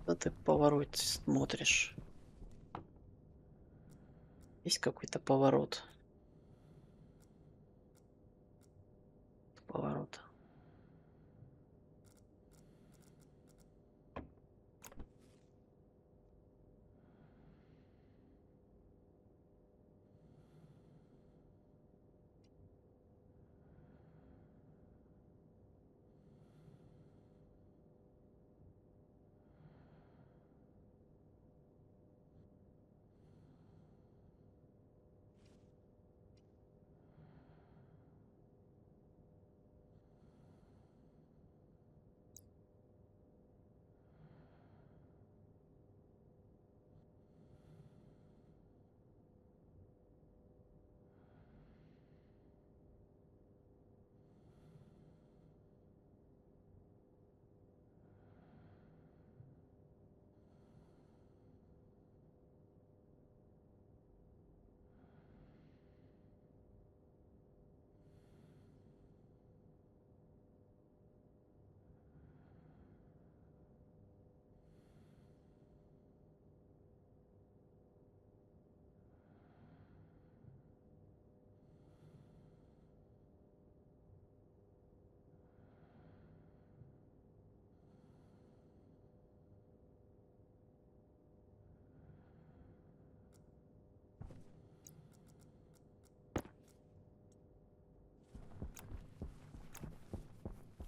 Куда ты поворот смотришь? Есть какой-то поворот? Поворот.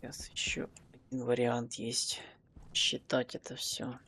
Сейчас еще один вариант есть. Считать это все.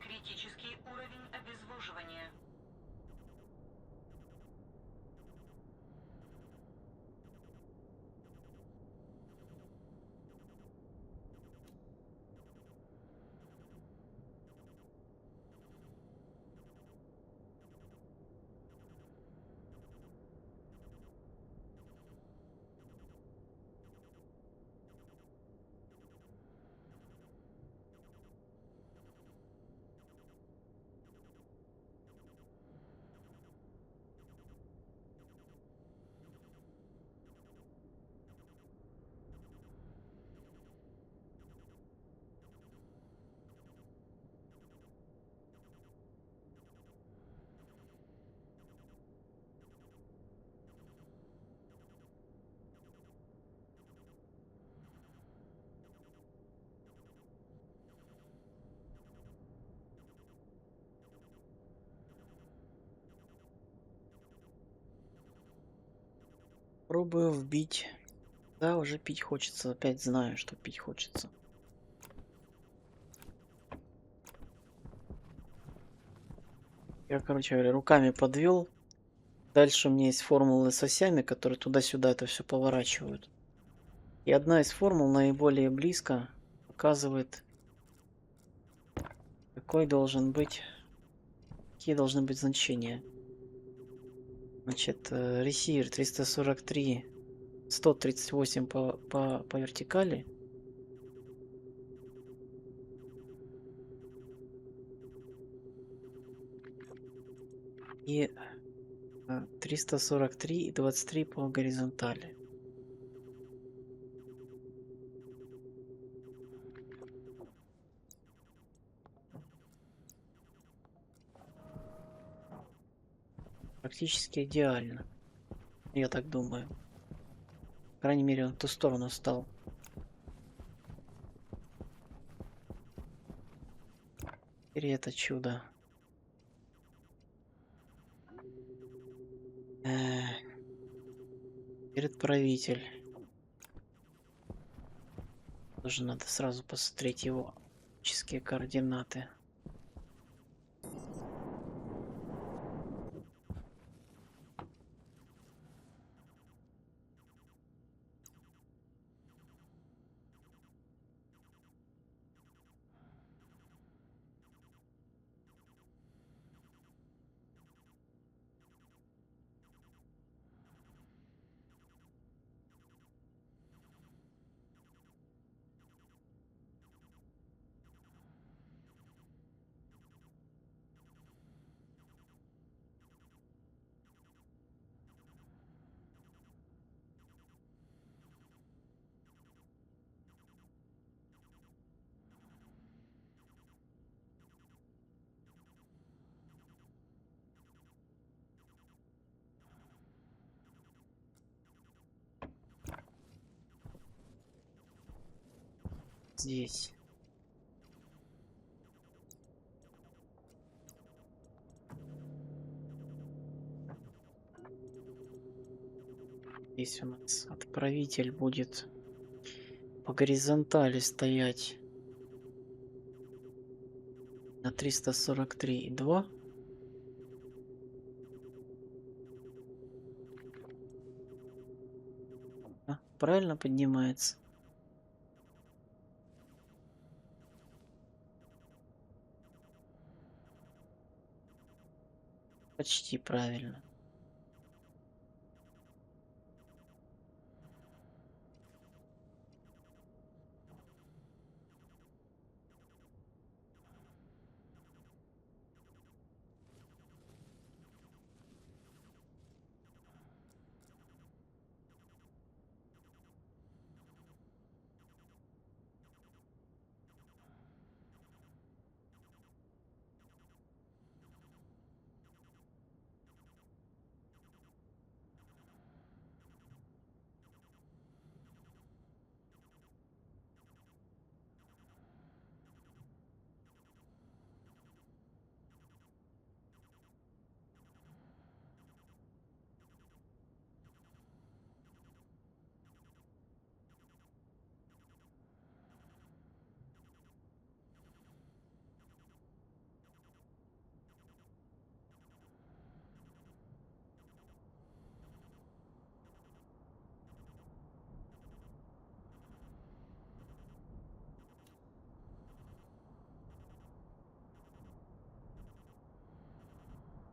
Критический уровень обезвоживания. Пробую вбить. Да, уже пить хочется. Опять знаю, что пить хочется. Я, короче говоря, руками подвел. Дальше у меня есть формулы с осями, которые туда-сюда это все поворачивают. И одна из формул наиболее близко показывает, какой должен быть, какие должны быть значения. Значит, ресивер 343, 138 по вертикали. И 343 и 23 по горизонтали. Практически идеально. Я так думаю. По крайней мере, он в ту сторону стал. Теперь это чудо. Предправитель. Тоже надо сразу посмотреть его физические координаты. здесь. Здесь у нас отправитель будет по горизонтали стоять на 343,2. Правильно поднимается? Почти правильно.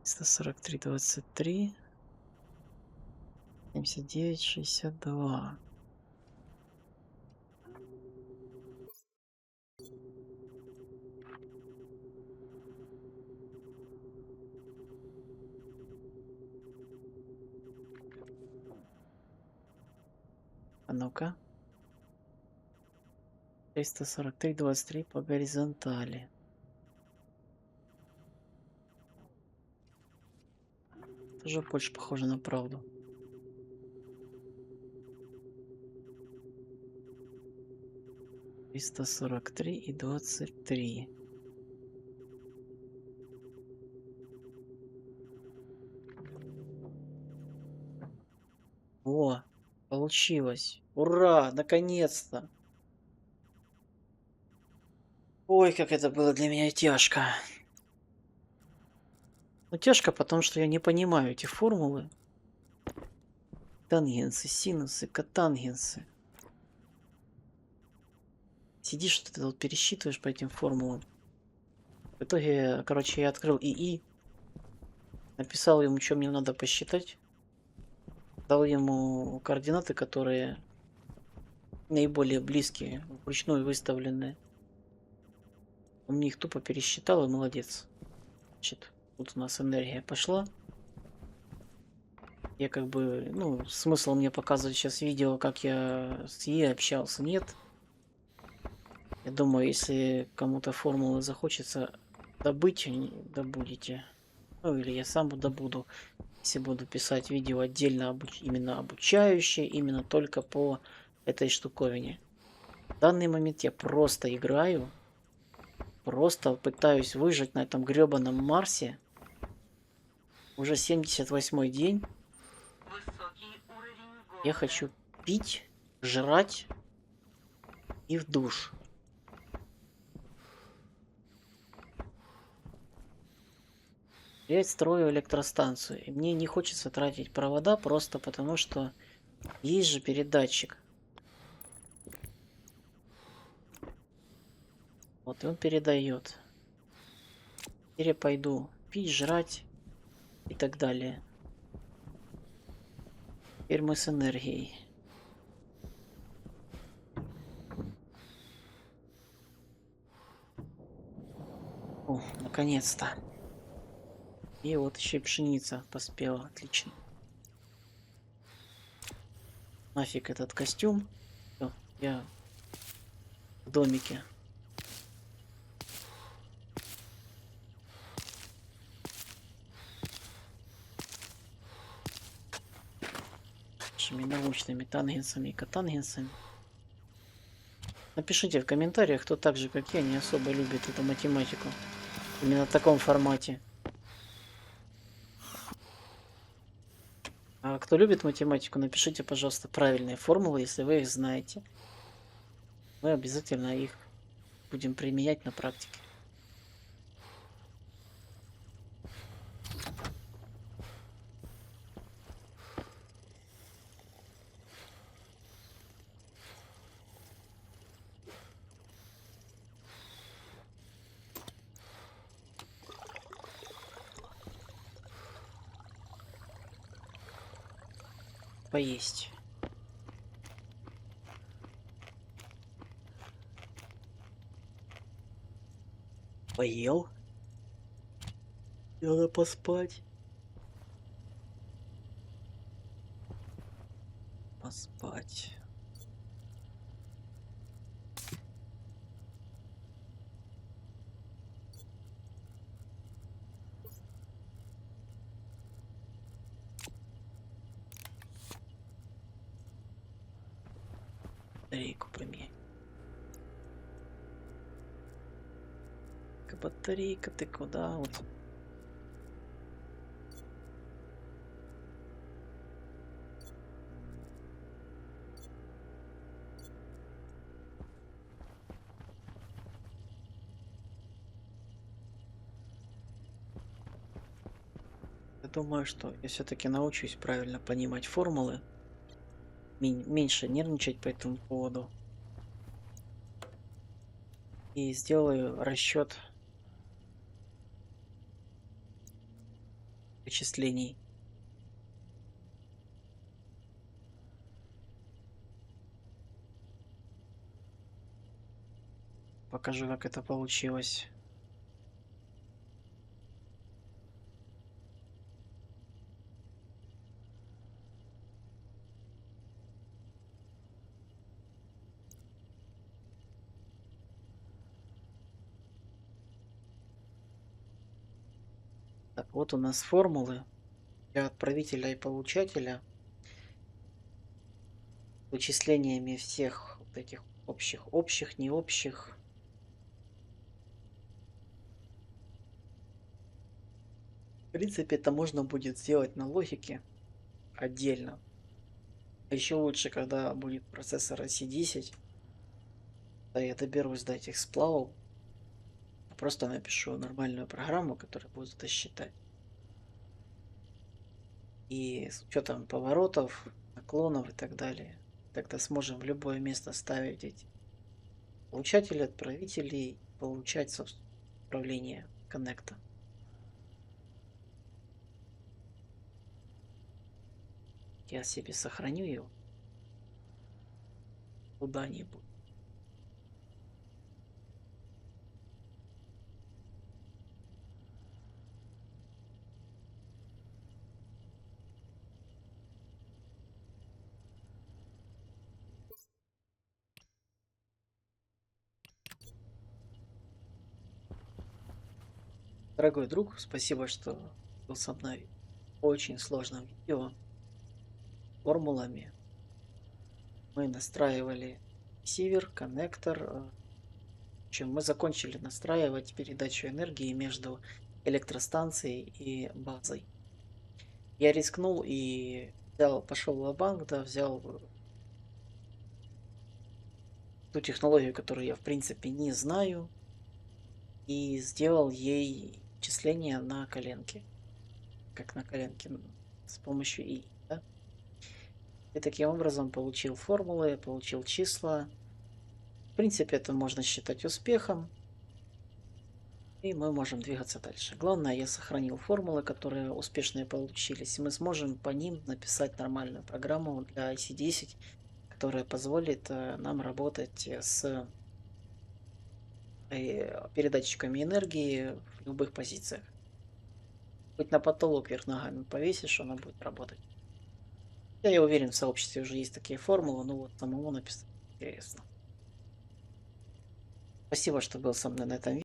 Триста 43,23. 79,62. А ну-ка. 343,23 по горизонтали. Тоже больше похоже на правду. Триста 43,23. О, получилось. Ура, наконец-то. Ой, как это было для меня тяжко. Ну, тяжко, потому что я не понимаю эти формулы. Тангенсы, синусы, котангенсы. Сидишь, что-то вот пересчитываешь по этим формулам. В итоге, короче, я открыл ИИ. Написал ему, что мне надо посчитать. Дал ему координаты, которые наиболее близкие, вручную выставленные. Он мне их тупо пересчитал и молодец. Значит, тут у нас энергия пошла. Я как бы, ну, смысл мне показывать сейчас видео, как я с ей общался, нет. Я думаю, если кому-то формулы захочется добыть, добудете. Ну, или я сам добуду, если буду писать видео отдельно именно обучающее, именно только по этой штуковине. В данный момент я просто играю, просто пытаюсь выжить на этом гребаном Марсе. Уже 78-й день. Высокий уровень голода. Я хочу пить, жрать и в душ. Я строю электростанцию, и мне не хочется тратить провода просто потому, что есть же передатчик. Вот, и он передает. Теперь я пойду пить, жрать и так далее. Теперь мы с энергией. О, наконец-то. И вот еще и пшеница поспела. Отлично. Нафиг этот костюм. Всё, я в домике. Нашими научными тангенсами и котангенсами. Напишите в комментариях, кто так же, как я, не особо любит эту математику. Именно в таком формате. А кто любит математику, напишите, пожалуйста, правильные формулы, если вы их знаете. Мы обязательно их будем применять на практике. Поесть. Поел. Надо поспать. Поспать. Батарейку поменять. Батарейка, ты куда? Вот. Я думаю, что я все-таки научусь правильно понимать формулы, меньше нервничать по этому поводу. И сделаю расчет вычислений. Покажу, как это получилось. Так, вот у нас формулы для отправителя и получателя. Вычислениями всех вот этих общих, не общих. В принципе, это можно будет сделать на логике отдельно. А еще лучше, когда будет процессор IC10. Да, я доберусь до этих сплавов. Просто напишу нормальную программу, которая будет это считать. И с учетом поворотов, наклонов и так далее. Тогда сможем в любое место ставить эти получатели, отправители, получать, собственно, управление коннекта. Я себе сохраню его куда-нибудь. Дорогой друг, спасибо, что был со мной в очень сложном видео. Формулами мы настраивали сивер, коннектор. В общем, мы закончили настраивать передачу энергии между электростанцией и базой. Я рискнул и пошел в банк, да, взял ту технологию, которую я в принципе не знаю, и сделал ей числение на коленке. Как на коленке с помощью ИИ. Да? И таким образом получил формулы, получил числа. В принципе, это можно считать успехом. И мы можем двигаться дальше. Главное, я сохранил формулы, которые успешные получились. И мы сможем по ним написать нормальную программу для IC10, которая позволит нам работать с передатчиками энергии в любых позициях. Хоть на потолок вверх ногами повесишь, она будет работать. Я уверен, в сообществе уже есть такие формулы, но вот самому написать интересно. Спасибо, что был со мной на этом видео.